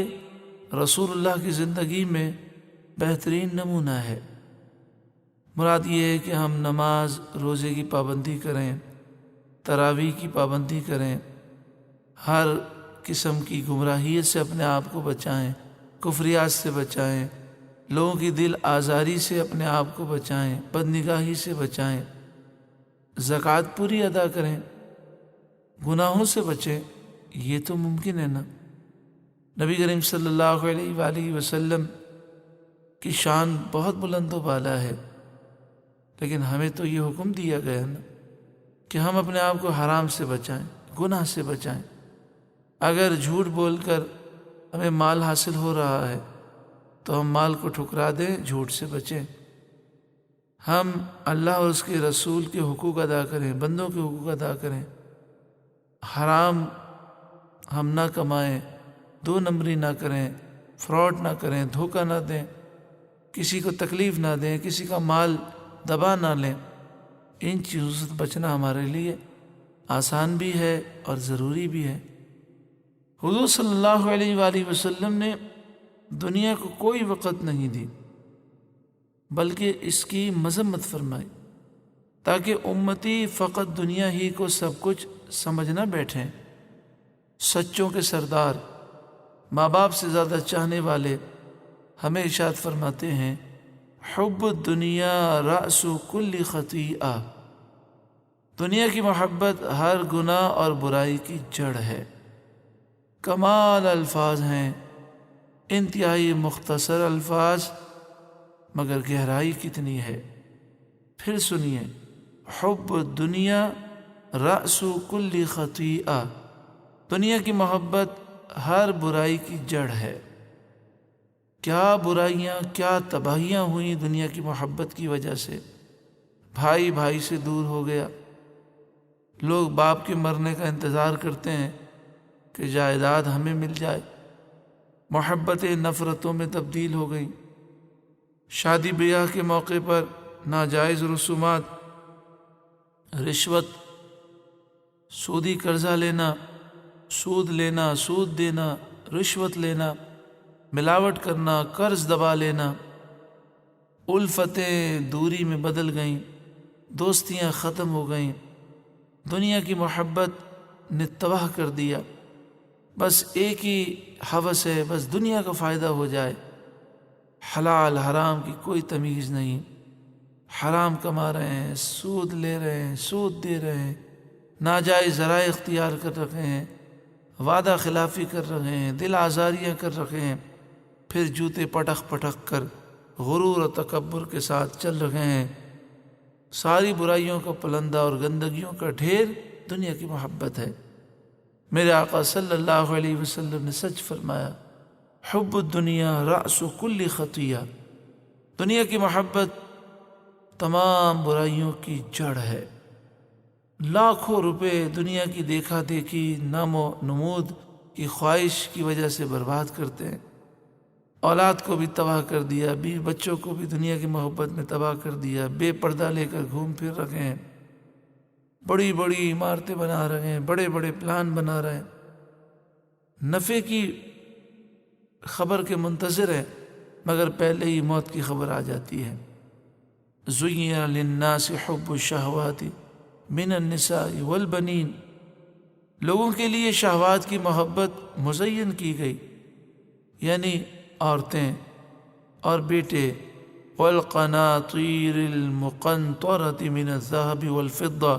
رسول اللہ کی زندگی میں بہترین نمونہ ہے۔ مراد یہ ہے کہ ہم نماز روزے کی پابندی کریں، تراویح کی پابندی کریں، ہر قسم کی گمراہیت سے اپنے آپ کو بچائیں، کفریات سے بچائیں، لوگوں کی دل آزاری سے اپنے آپ کو بچائیں، بدنگاہی سے بچائیں، زکوٰۃ پوری ادا کریں، گناہوں سے بچیں۔ یہ تو ممکن ہے نا؟ نبی کریم صلی اللہ علیہ وآلہ وسلم کی شان بہت بلند و بالا ہے، لیکن ہمیں تو یہ حکم دیا گیا ہے نا کہ ہم اپنے آپ کو حرام سے بچائیں، گناہ سے بچائیں۔ اگر جھوٹ بول کر ہمیں مال حاصل ہو رہا ہے تو ہم مال کو ٹھکرا دیں، جھوٹ سے بچیں۔ ہم اللہ اور اس کے رسول کے حقوق ادا کریں، بندوں کے حقوق ادا کریں، حرام ہم نہ کمائیں، 2 نمبری نہ کریں، فراڈ نہ کریں، دھوکہ نہ دیں، کسی کو تکلیف نہ دیں، کسی کا مال دبا نہ لیں۔ ان چیزوں سے بچنا ہمارے لیے آسان بھی ہے اور ضروری بھی ہے۔ حضور صلی اللہ علیہ وآلہ وسلم نے دنیا کو کوئی وقت نہیں دی بلکہ اس کی مذمت فرمائی تاکہ امتی فقط دنیا ہی کو سب کچھ سمجھ نہ بیٹھیں۔ سچوں کے سردار، ماں باپ سے زیادہ چاہنے والے ہمیں ارشاد فرماتے ہیں حب الدنیا رأس کل خطیئہ، دنیا کی محبت ہر گناہ اور برائی کی جڑ ہے۔ کمال الفاظ ہیں، انتہائی مختصر الفاظ مگر گہرائی کتنی ہے۔ پھر سنیے، حب الدنیا رأس کل خطیئہ، دنیا کی محبت ہر برائی کی جڑ ہے۔ کیا برائیاں، کیا تباہیاں ہوئیں دنیا کی محبت کی وجہ سے۔ بھائی بھائی سے دور ہو گیا، لوگ باپ کے مرنے کا انتظار کرتے ہیں کہ جائیداد ہمیں مل جائے، محبتیں نفرتوں میں تبدیل ہو گئیں، شادی بیاہ کے موقع پر ناجائز رسومات، رشوت، سودی قرضہ لینا، سود لینا، سود دینا، رشوت لینا، ملاوٹ کرنا، قرض دبا لینا، الفتیں دوری میں بدل گئیں، دوستیاں ختم ہو گئیں، دنیا کی محبت نے تباہ کر دیا۔ بس ایک ہی ہوس ہے، بس دنیا کا فائدہ ہو جائے، حلال حرام کی کوئی تمیز نہیں، حرام کما رہے ہیں، سود لے رہے ہیں، سود دے رہے ہیں، ناجائز ذرائع اختیار کر رکھے ہیں، وعدہ خلافی کر رہے ہیں، دل آزاریاں کر رکھے ہیں، پھر جوتے پٹخ پٹخ کر غرور و تکبر کے ساتھ چل رہے ہیں۔ ساری برائیوں کا پلندہ اور گندگیوں کا ڈھیر دنیا کی محبت ہے۔ میرے آقا صلی اللہ علیہ وسلم نے سچ فرمایا، حب الدنیا رأس کل خطیہ، دنیا کی محبت تمام برائیوں کی جڑ ہے۔ لاکھوں روپے دنیا کی دیکھا دیکھی، نام و نمود کی خواہش کی وجہ سے برباد کرتے ہیں، اولاد کو بھی تباہ کر دیا، بیوی بچوں کو بھی دنیا کی محبت میں تباہ کر دیا، بے پردہ لے کر گھوم پھر رکھے ہیں، بڑی بڑی عمارتیں بنا رہے ہیں، بڑے بڑے پلان بنا رہے ہیں، نفع کی خبر کے منتظر ہیں، مگر پہلے ہی موت کی خبر آ جاتی ہے۔ زُیِّنَ لِلنَّاسِ حُبُّ الشَّهَوَاتِ مِنَ النِّسَاءِ وَالْبَنِينَ، لوگوں کے لیے شہوات کی محبت مزین کی گئی، یعنی عورتیں اور بیٹے، والقناطیر المقنطرۃ من الذهب والفضہ،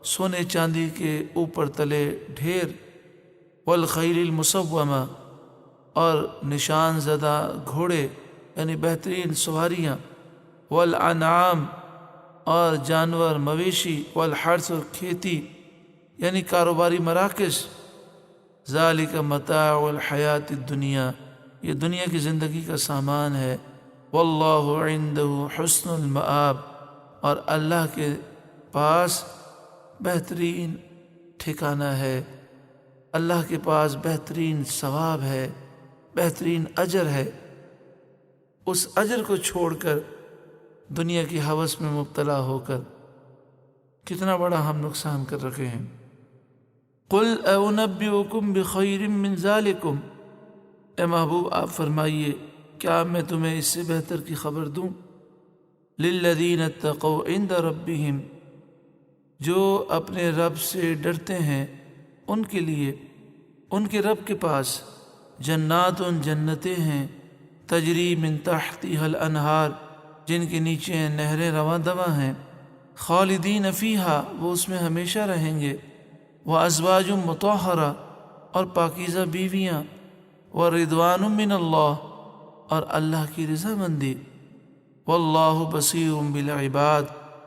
سونے چاندی کے اوپر تلے ڈھیر، والخیل المسومہ، اور نشان زدہ گھوڑے یعنی بہترین سواریاں، والانعام، اور جانور مویشی، والحرث، اور کھیتی یعنی کاروباری مراکز، ذالک متاع الحیات الدنیا، یہ دنیا کی زندگی کا سامان ہے، واللہ عندہ حسن المآب، اور اللہ کے پاس بہترین ٹھکانہ ہے، اللہ کے پاس بہترین ثواب ہے، بہترین اجر ہے۔ اس اجر کو چھوڑ کر دنیا کی ہوس میں مبتلا ہو کر کتنا بڑا ہم نقصان کر رکھے ہیں۔ قل اونبئکم بخیر من ذالکم، اے محبوب آپ فرمائیے کیا میں تمہیں اس سے بہتر کی خبر دوں؟ للذین اتقوا عند ربہم، جو اپنے رب سے ڈرتے ہیں ان کے لیے ان کے رب کے پاس جنات، جنتیں ہیں، تجری من تحتها الانہار، جن کے نیچے نہریں رواں دواں ہیں، خالدین فیہا، وہ اس میں ہمیشہ رہیں گے، وازواج مطہرہ، اور پاکیزہ بیویاں، ورضوان من اللہ، اور اللہ کی رضامندی، واللہ بصیر بالعباد،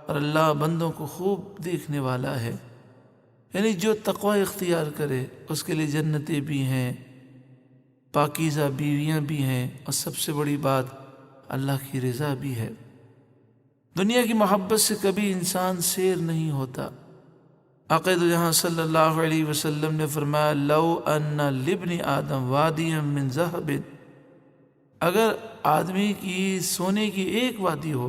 اور اللہ بندوں کو خوب دیکھنے والا ہے۔ یعنی جو تقوی اختیار کرے اس کے لیے جنتیں بھی ہیں، پاکیزہ بیویاں بھی ہیں، اور سب سے بڑی بات اللہ کی رضا بھی ہے۔ دنیا کی محبت سے کبھی انسان سیر نہیں ہوتا۔ عقید جہاں صلی اللہ علیہ وسلم نے فرمایا، لو ان لابن آدم وادیا من ذہب، اگر آدمی کی سونے کی ایک وادی ہو،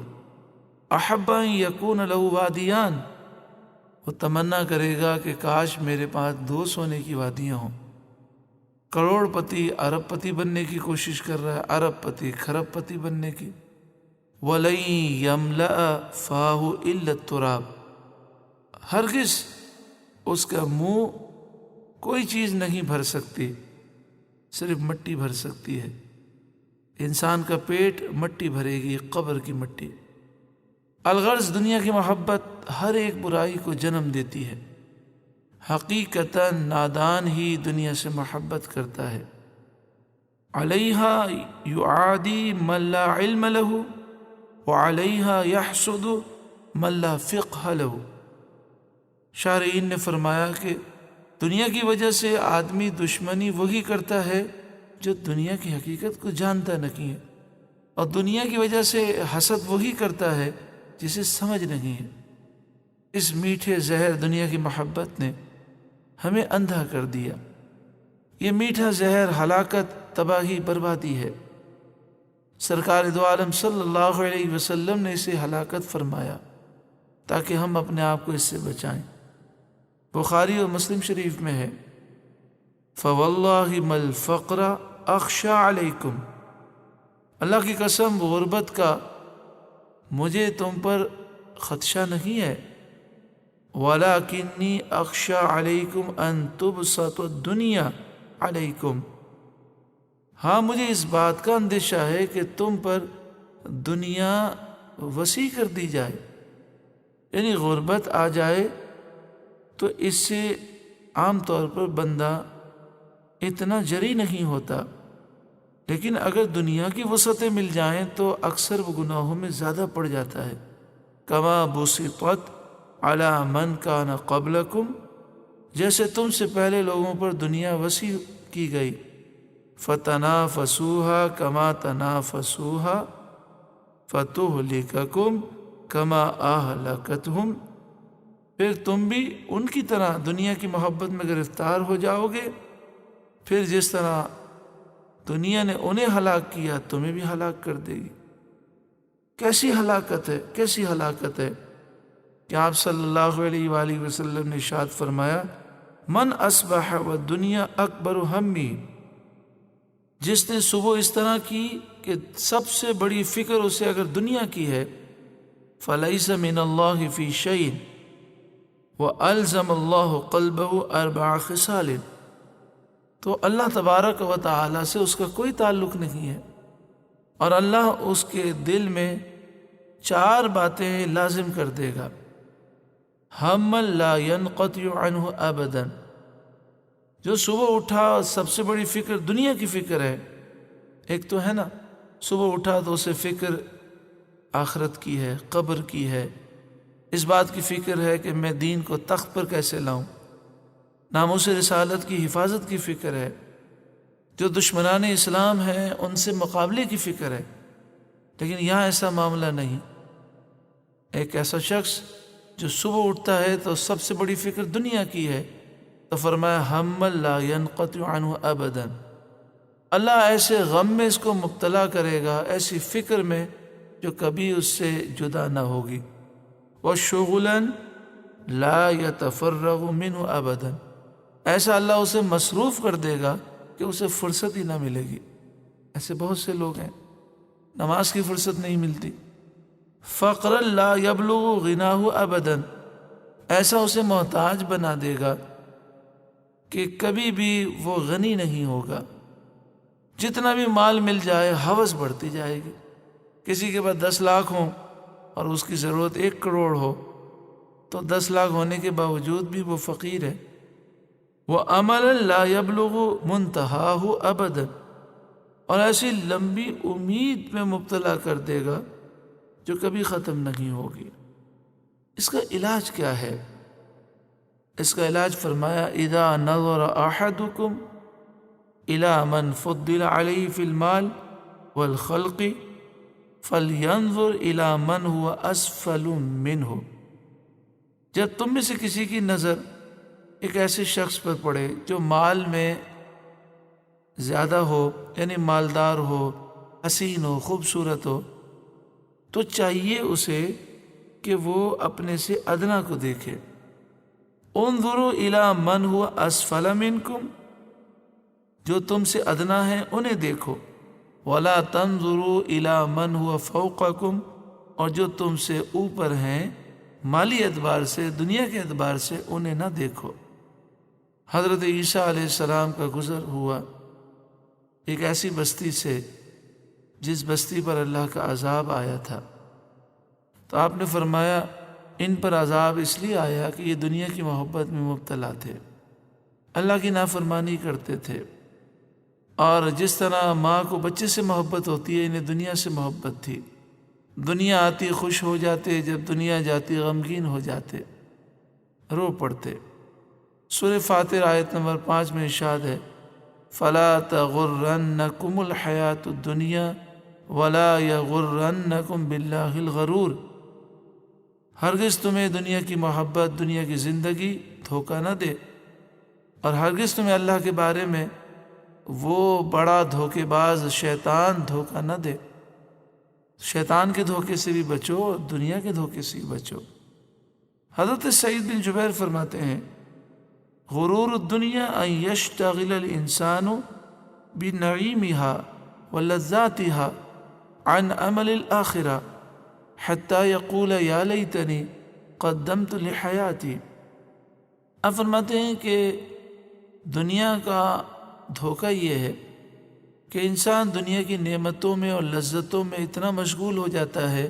احب ان یکون لہ وادیان، وہ تمنا کرے گا کہ کاش میرے پاس 2 سونے کی وادیاں ہوں۔ کروڑ پتی ارب پتی بننے کی کوشش کر رہا ہے، ارب پتی کھرب پتی بننے کی۔ وَلَن يَمْلَأَ فَاهُ إِلَّا التُّرَابُ، ہرگز اس کا منہ کوئی چیز نہیں بھر سکتی، صرف مٹی بھر سکتی ہے۔ انسان کا پیٹ مٹی بھرے گی، قبر کی مٹی۔ الغرض دنیا کی محبت ہر ایک برائی کو جنم دیتی ہے۔ حقیقتاً نادان ہی دنیا سے محبت کرتا ہے۔ علیہا یعادی من لا علم لہ، وعلیہا یحسد من لا فقہ لہ۔ شارعین نے فرمایا کہ دنیا کی وجہ سے آدمی دشمنی وہی کرتا ہے جو دنیا کی حقیقت کو جانتا نہیں ہے، اور دنیا کی وجہ سے حسد وہی کرتا ہے جسے سمجھ نہیں ہے۔ اس میٹھے زہر دنیا کی محبت نے ہمیں اندھا کر دیا۔ یہ میٹھا زہر ہلاکت، تباہی، بربادی ہے۔ سرکار دو عالم صلی اللہ علیہ وسلم نے اسے ہلاکت فرمایا تاکہ ہم اپنے آپ کو اس سے بچائیں۔ بخاری اور مسلم شریف میں ہے، فواللہ ما الفقر اخشى علیکم، اللہ کی قسم غربت کا مجھے تم پر خدشہ نہیں ہے، وَلَكِنِّي أَخْشَىٰ عَلَيْكُمْ أَن تُبْسَطَ الدُّنْيَا عَلَيْكُمْ، ہاں مجھے اس بات کا اندیشہ ہے کہ تم پر دنیا وسیع کر دی جائے، یعنی غربت آ جائے تو اس سے عام طور پر بندہ اتنا جری نہیں ہوتا، لیکن اگر دنیا کی وسعتیں مل جائیں تو اکثر وہ گناہوں میں زیادہ پڑ جاتا ہے۔ کما بسطت علی من کان قبلکم، جیسے تم سے پہلے لوگوں پر دنیا وسیع کی گئی، فتنافسوها کما تنافسوها فتہلککم کما اہلکتہم، پھر تم بھی ان کی طرح دنیا کی محبت میں گرفتار ہو جاؤ گے، پھر جس طرح دنیا نے انہیں ہلاک کیا تمہیں بھی ہلاک کر دے گی۔ کیسی ہلاکت ہے، کیسی ہلاکت ہے کہ آپ صلی اللہ علیہ وآلہ وسلم نے ارشاد فرمایا، من اصبح والدنیا اکبر ہمی، جس نے صبح اس طرح کی کہ سب سے بڑی فکر اسے اگر دنیا کی ہے، فلیس من اللہ فی شیء وَأَلْزَمَ اللَّهُ قَلْبَهُ 4 خِصَالٍ، تو اللہ تبارک و تعالی سے اس کا کوئی تعلق نہیں ہے، اور اللہ اس کے دل میں 4 باتیں لازم کر دے گا، ہم لا ينقطع عنہ ابدا، جو صبح اٹھا سب سے بڑی فکر دنیا کی فکر ہے۔ ایک تو ہے نا صبح اٹھا تو اسے فکر آخرت کی ہے، قبر کی ہے، اس بات کی فکر ہے کہ میں دین کو تخت پر کیسے لاؤں، ناموس رسالت کی حفاظت کی فکر ہے، جو دشمنان اسلام ہیں ان سے مقابلے کی فکر ہے۔ لیکن یہاں ایسا معاملہ نہیں، ایک ایسا شخص جو صبح اٹھتا ہے تو سب سے بڑی فکر دنیا کی ہے، تو فرمایا ہم لا ينقطع عنہ ابدا، اللہ ایسے غم میں اس کو مبتلا کرے گا، ایسی فکر میں جو کبھی اس سے جدا نہ ہوگی، وَشُغُلًا لَا يَتَفَرَّغُ مِنْهُ أَبَدًا، ایسا اللہ اسے مصروف کر دے گا کہ اسے فرصت ہی نہ ملے گی۔ ایسے بہت سے لوگ ہیں نماز کی فرصت نہیں ملتی۔ فَقْرًا لَا يَبْلُغُ غِنَاهُ أَبَدًا، ایسا اسے محتاج بنا دے گا کہ کبھی بھی وہ غنی نہیں ہوگا، جتنا بھی مال مل جائے ہوس بڑھتی جائے گی۔ کسی کے پاس 10 لاکھ ہوں اور اس کی ضرورت 1 کروڑ ہو تو 10 لاکھ ہونے کے باوجود بھی وہ فقیر ہے۔ وَأَمَلًا لَا يَبْلُغُ مُنْتَهَاهُ أَبَدًا، اور ایسی لمبی امید میں مبتلا کر دے گا جو کبھی ختم نہیں ہوگی۔ اس کا علاج کیا ہے؟ اس کا علاج فرمایا اِذَا نَظَرَ أَحَدُكُمْ إِلَى مَنْ فُضِّلَ عَلَيْهِ فِي الْمَالِ وَالْخَلْقِ فَلْيَنْظُرْ إِلَى مَنْ هُوَ أَسْفَلُ مِنْهُ، جب تم میں سے کسی کی نظر ایک ایسے شخص پر پڑے جو مال میں زیادہ ہو، یعنی مالدار ہو، حسین ہو، خوبصورت ہو، تو چاہیے اسے کہ وہ اپنے سے ادنا کو دیکھے۔ انظروا إِلَى مَنْ هُوَ أَسْفَلَ مِنْكُمْ، جو تم سے ادنا ہے انہیں دیکھو، وَلَا تَنظُرُوا إِلَى مَنْ هُوَ فَوْقَكُمْ، اور جو تم سے اوپر ہیں مالی اعتبار سے، دنیا کے اعتبار سے، انہیں نہ دیکھو۔ حضرت عیسیٰ علیہ السلام کا گزر ہوا ایک ایسی بستی سے جس بستی پر اللہ کا عذاب آیا تھا، تو آپ نے فرمایا ان پر عذاب اس لیے آیا کہ یہ دنیا کی محبت میں مبتلا تھے، اللہ کی نافرمانی کرتے تھے، اور جس طرح ماں کو بچے سے محبت ہوتی ہے انہیں دنیا سے محبت تھی۔ دنیا آتی خوش ہو جاتے، جب دنیا جاتی غمگین ہو جاتے، رو پڑتے۔ سورہ فاتر آیت نمبر 5 میں ارشاد ہے فَلَا تَغُرَّنَّكُمُ الْحَيَاةُ الدُّنْيَا وَلَا يَغُرَّنَّكُمْ بِاللَّهِ الْغَرُورُ، ہرگز تمہیں دنیا کی محبت، دنیا کی زندگی دھوکہ نہ دے، اور ہرگز تمہیں اللہ کے بارے میں وہ بڑا دھوکے باز شیطان دھوکہ نہ دے۔ شیطان کے دھوکے سے بھی بچو اور دنیا کے دھوکے سے بھی بچو۔ حضرت سعید بن جبیر فرماتے ہیں غرور الدنیا ان یشتغل الانسان بنعیمها ولذاتها عن عمل الآخرہ، حتی یقول یا لیتنی قدمت لحیاتی۔ آپ فرماتے ہیں کہ دنیا کا دھوکہ یہ ہے کہ انسان دنیا کی نعمتوں میں اور لذتوں میں اتنا مشغول ہو جاتا ہے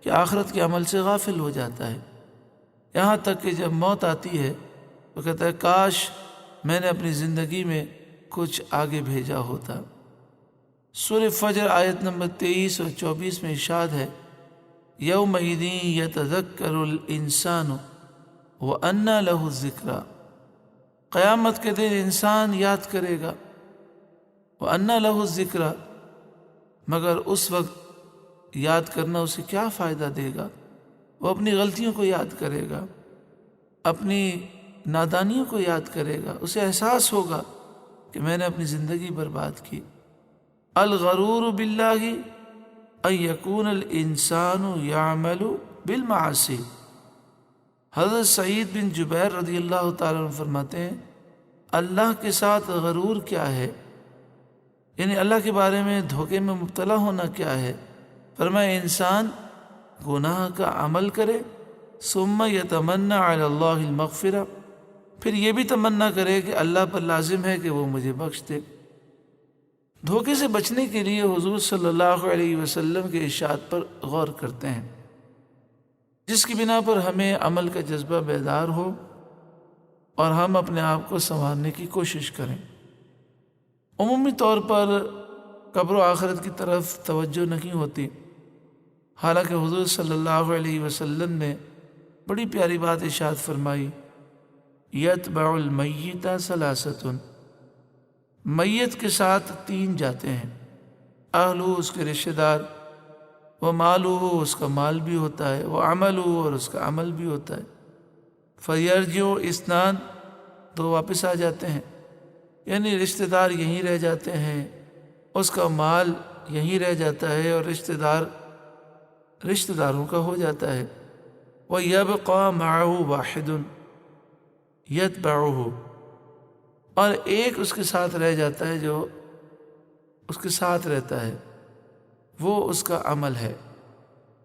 کہ آخرت کے عمل سے غافل ہو جاتا ہے، یہاں تک کہ جب موت آتی ہے تو کہتا ہے کاش میں نے اپنی زندگی میں کچھ آگے بھیجا ہوتا۔ سورہ فجر آیت نمبر 23 اور 24 میں ارشاد ہے یومئذ یتذکر الانسان وانیٰ لہ الذکریٰ، قیامت کے دن انسان یاد کرے گا، وانیٰ لہ الذکریٰ، مگر اس وقت یاد کرنا اسے کیا فائدہ دے گا؟ وہ اپنی غلطیوں کو یاد کرے گا، اپنی نادانیوں کو یاد کرے گا، اسے احساس ہوگا کہ میں نے اپنی زندگی برباد کی۔ الغرور باللہ ان یکون الانسان یعمل بالمعاصی۔ حضرت سعید بن جبیر رضی اللہ تعالیٰ عنہ فرماتے ہیں اللہ کے ساتھ غرور کیا ہے، یعنی اللہ کے بارے میں دھوکے میں مبتلا ہونا کیا ہے؟ فرمایا انسان گناہ کا عمل کرے ثم یتمنی علی اللہ المغفرہ، پھر یہ بھی تمنا کرے کہ اللہ پر لازم ہے کہ وہ مجھے بخش دے۔ دھوکے سے بچنے کے لیے حضور صلی اللہ علیہ وسلم کے ارشاد پر غور کرتے ہیں، جس کی بنا پر ہمیں عمل کا جذبہ بیدار ہو اور ہم اپنے آپ کو سنوارنے کی کوشش کریں۔ عمومی طور پر قبر و آخرت کی طرف توجہ نہیں ہوتی، حالانکہ حضور صلی اللہ علیہ وسلم نے بڑی پیاری بات ارشاد فرمائی یتبع المیت ثلاثۃ، میت کے ساتھ 3 جاتے ہیں، اہلہ اس کے رشتہ دار، ومالہ اس کا مال بھی ہوتا ہے، وعملہ اور اس کا عمل بھی ہوتا ہے، فیرجع اثنان 2 واپس آ جاتے ہیں، یعنی رشتہ دار یہیں رہ جاتے ہیں، اس کا مال یہیں رہ جاتا ہے اور رشتہ داروں کا ہو جاتا ہے، وَيَبْقَى مَعَهُ وَاحِدٌ يَتْبَعُهُ، اور ایک اس کے ساتھ رہ جاتا ہے جو اس کے ساتھ رہتا ہے، وہ اس کا عمل ہے۔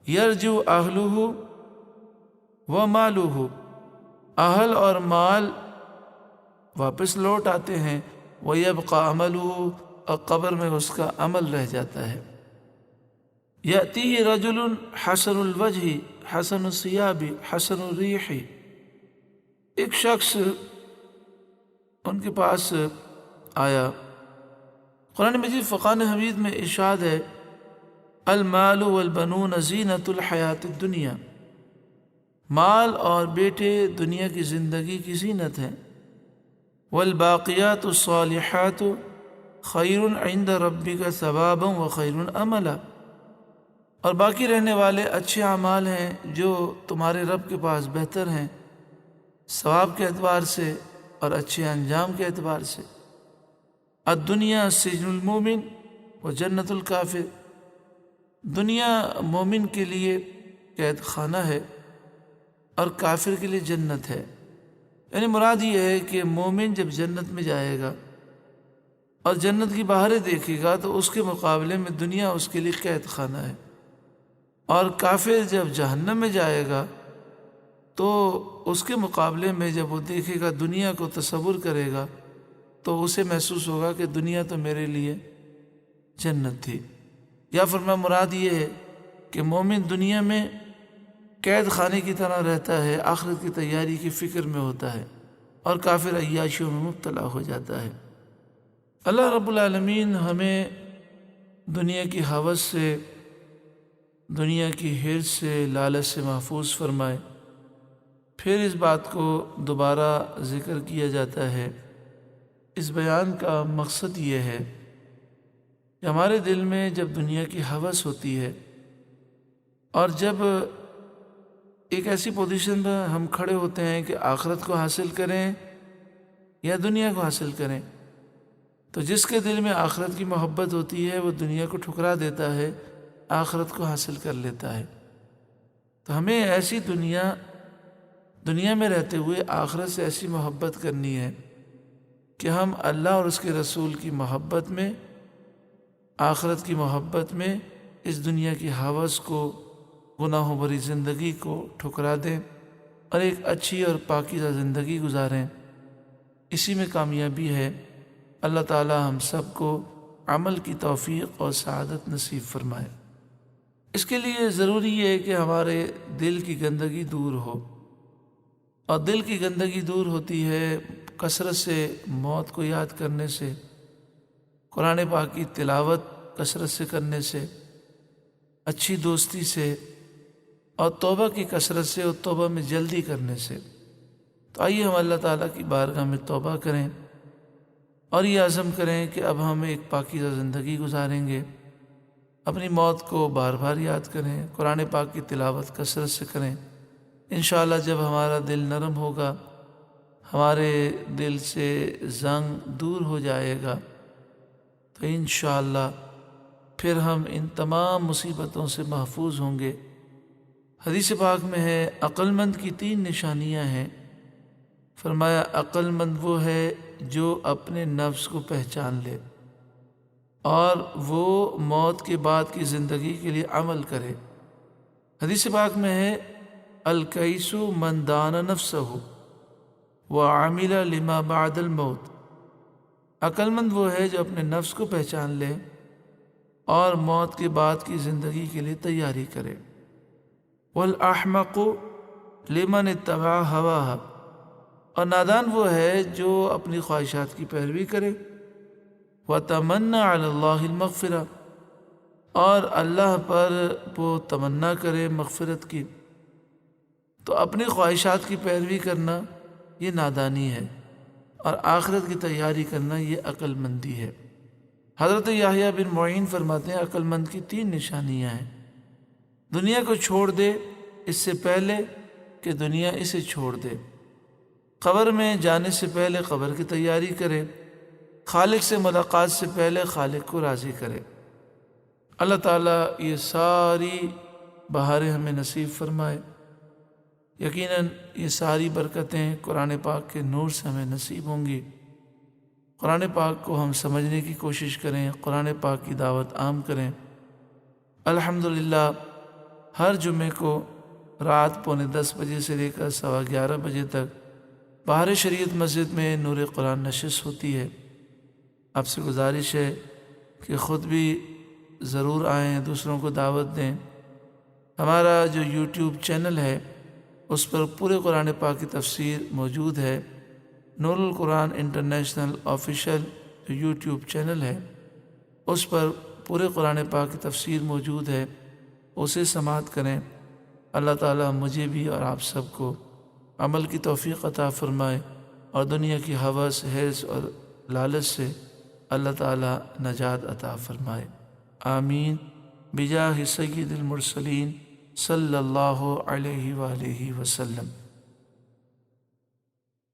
یرجو اہلہ ومالہ، اہل اور مال واپس لوٹ آتے ہیں، وَيَبْقَى عَمَلُهُ، اور قبر میں اس کا عمل رہ جاتا ہے۔ یأتیہ رجل حسن الوجہ حسن الثیاب حسن الریح، ایک شخص ان کے پاس آیا۔ قرآن مجید فرقان حمید میں ارشاد ہے المال والبنون زینۃ الحیات الدنیا، مال اور بیٹے دنیا کی زندگی کی زینت ہیں، والباقیات الصالحات خیر عند ربک ثوابا وخیر عملا، اور باقی رہنے والے اچھے اعمال ہیں جو تمہارے رب کے پاس بہتر ہیں ثواب کے اعتبار سے اور اچھے انجام کے اعتبار سے۔ الدنیا سجن المومن و جنت الکافر، دنیا مومن کے لیے قید خانہ ہے اور کافر کے لیے جنت ہے، یعنی مراد یہ ہے کہ مومن جب جنت میں جائے گا اور جنت کی بہاریں دیکھے گا تو اس کے مقابلے میں دنیا اس کے لیے قید خانہ ہے، اور کافر جب جہنم میں جائے گا تو اس کے مقابلے میں جب وہ دیکھے گا دنیا کو تصور کرے گا تو اسے محسوس ہوگا کہ دنیا تو میرے لیے جنت تھی۔ یا فرمایا مراد یہ ہے کہ مومن دنیا میں قید خانے کی طرح رہتا ہے، آخرت کی تیاری کی فکر میں ہوتا ہے، اور کافر عیاشیوں میں مبتلا ہو جاتا ہے۔ اللہ رب العالمین ہمیں دنیا کی ہوس سے، دنیا کی حرص سے، لالچ سے محفوظ فرمائے۔ پھر اس بات کو دوبارہ ذکر کیا جاتا ہے، اس بیان کا مقصد یہ ہے کہ ہمارے دل میں جب دنیا کی ہوس ہوتی ہے اور جب ایک ایسی پوزیشن پر ہم کھڑے ہوتے ہیں کہ آخرت کو حاصل کریں یا دنیا کو حاصل کریں، تو جس کے دل میں آخرت کی محبت ہوتی ہے وہ دنیا کو ٹھکرا دیتا ہے، آخرت کو حاصل کر لیتا ہے۔ تو ہمیں ایسی دنیا میں رہتے ہوئے آخرت سے ایسی محبت کرنی ہے کہ ہم اللہ اور اس کے رسول کی محبت میں، آخرت کی محبت میں اس دنیا کی ہوس کو گناہوں بھری زندگی کو ٹھکرا دیں اور ایک اچھی اور پاکیزہ زندگی گزاریں۔ اسی میں کامیابی ہے۔ اللہ تعالی ہم سب کو عمل کی توفیق اور سعادت نصیب فرمائے۔ اس کے لیے ضروری ہے کہ ہمارے دل کی گندگی دور ہو، اور دل کی گندگی دور ہوتی ہے کثرت سے موت کو یاد کرنے سے، قرآن پاک کی تلاوت کثرت سے کرنے سے، اچھی دوستی سے، اور توبہ کی کثرت سے اور توبہ میں جلدی کرنے سے۔ تو آئیے ہم اللہ تعالیٰ کی بارگاہ میں توبہ کریں اور یہ عزم کریں کہ اب ہم ایک پاکیزہ زندگی گزاریں گے، اپنی موت کو بار بار یاد کریں، قرآن پاک کی تلاوت کثرت سے کریں۔ انشاءاللہ جب ہمارا دل نرم ہوگا، ہمارے دل سے زنگ دور ہو جائے گا، تو انشاءاللہ پھر ہم ان تمام مصیبتوں سے محفوظ ہوں گے۔ حدیث پاک میں ہے عقل مند کی 3 نشانیاں ہیں۔ فرمایا عقل مند وہ ہے جو اپنے نفس کو پہچان لے اور وہ موت کے بعد کی زندگی کے لیے عمل کرے۔ حدیث پاک میں ہے الکیس من دان نفسہ وعمل لما بعد الموت۔ عقل مند وہ ہے جو اپنے نفس کو پہچان لے اور موت کے بعد کی زندگی کے لیے تیاری کرے۔ والاحمق لمن اتبع ہواہ، اور نادان وہ ہے جو اپنی خواہشات کی پیروی کرے۔ وتمنى علی اللہ المغفرہ، اور اللہ پر وہ تمنا کرے مغفرت کی۔ تو اپنی خواہشات کی پیروی کرنا یہ نادانی ہے، اور آخرت کی تیاری کرنا یہ عقل مندی ہے۔ حضرت یحییٰ بن معین فرماتے ہیں عقل مند کی 3 نشانیاں ہیں۔ دنیا کو چھوڑ دے اس سے پہلے کہ دنیا اسے چھوڑ دے، قبر میں جانے سے پہلے قبر کی تیاری کرے، خالق سے ملاقات سے پہلے خالق کو راضی کرے۔ اللہ تعالیٰ یہ ساری بہاریں ہمیں نصیب فرمائے۔ یقیناً یہ ساری برکتیں قرآن پاک کے نور سے ہمیں نصیب ہوں گی۔ قرآن پاک کو ہم سمجھنے کی کوشش کریں، قرآن پاک کی دعوت عام کریں۔ الحمدللہ ہر جمعے کو رات 10:15 بجے سے لے کر 11:15 بجے تک بہار شریعت مسجد میں نور قرآن نشست ہوتی ہے۔ آپ سے گزارش ہے کہ خود بھی ضرور آئیں، دوسروں کو دعوت دیں۔ ہمارا جو یوٹیوب چینل ہے اس پر پورے قرآن پاک کی تفسیر موجود ہے۔ نور القرآن انٹرنیشنل آفیشیل جو یوٹیوب چینل ہے اس پر پورے قرآن پاک کی تفسیر موجود ہے، اسے سماعت کریں۔ اللہ تعالیٰ مجھے بھی اور آپ سب کو عمل کی توفیق عطا فرمائے، اور دنیا کی ہوس، حرص اور لالچ سے اللہ تعالیٰ نجات عطا فرمائے۔ آمین بجاہ سید المرسلین صلی اللہ علیہ وآلہ وسلم۔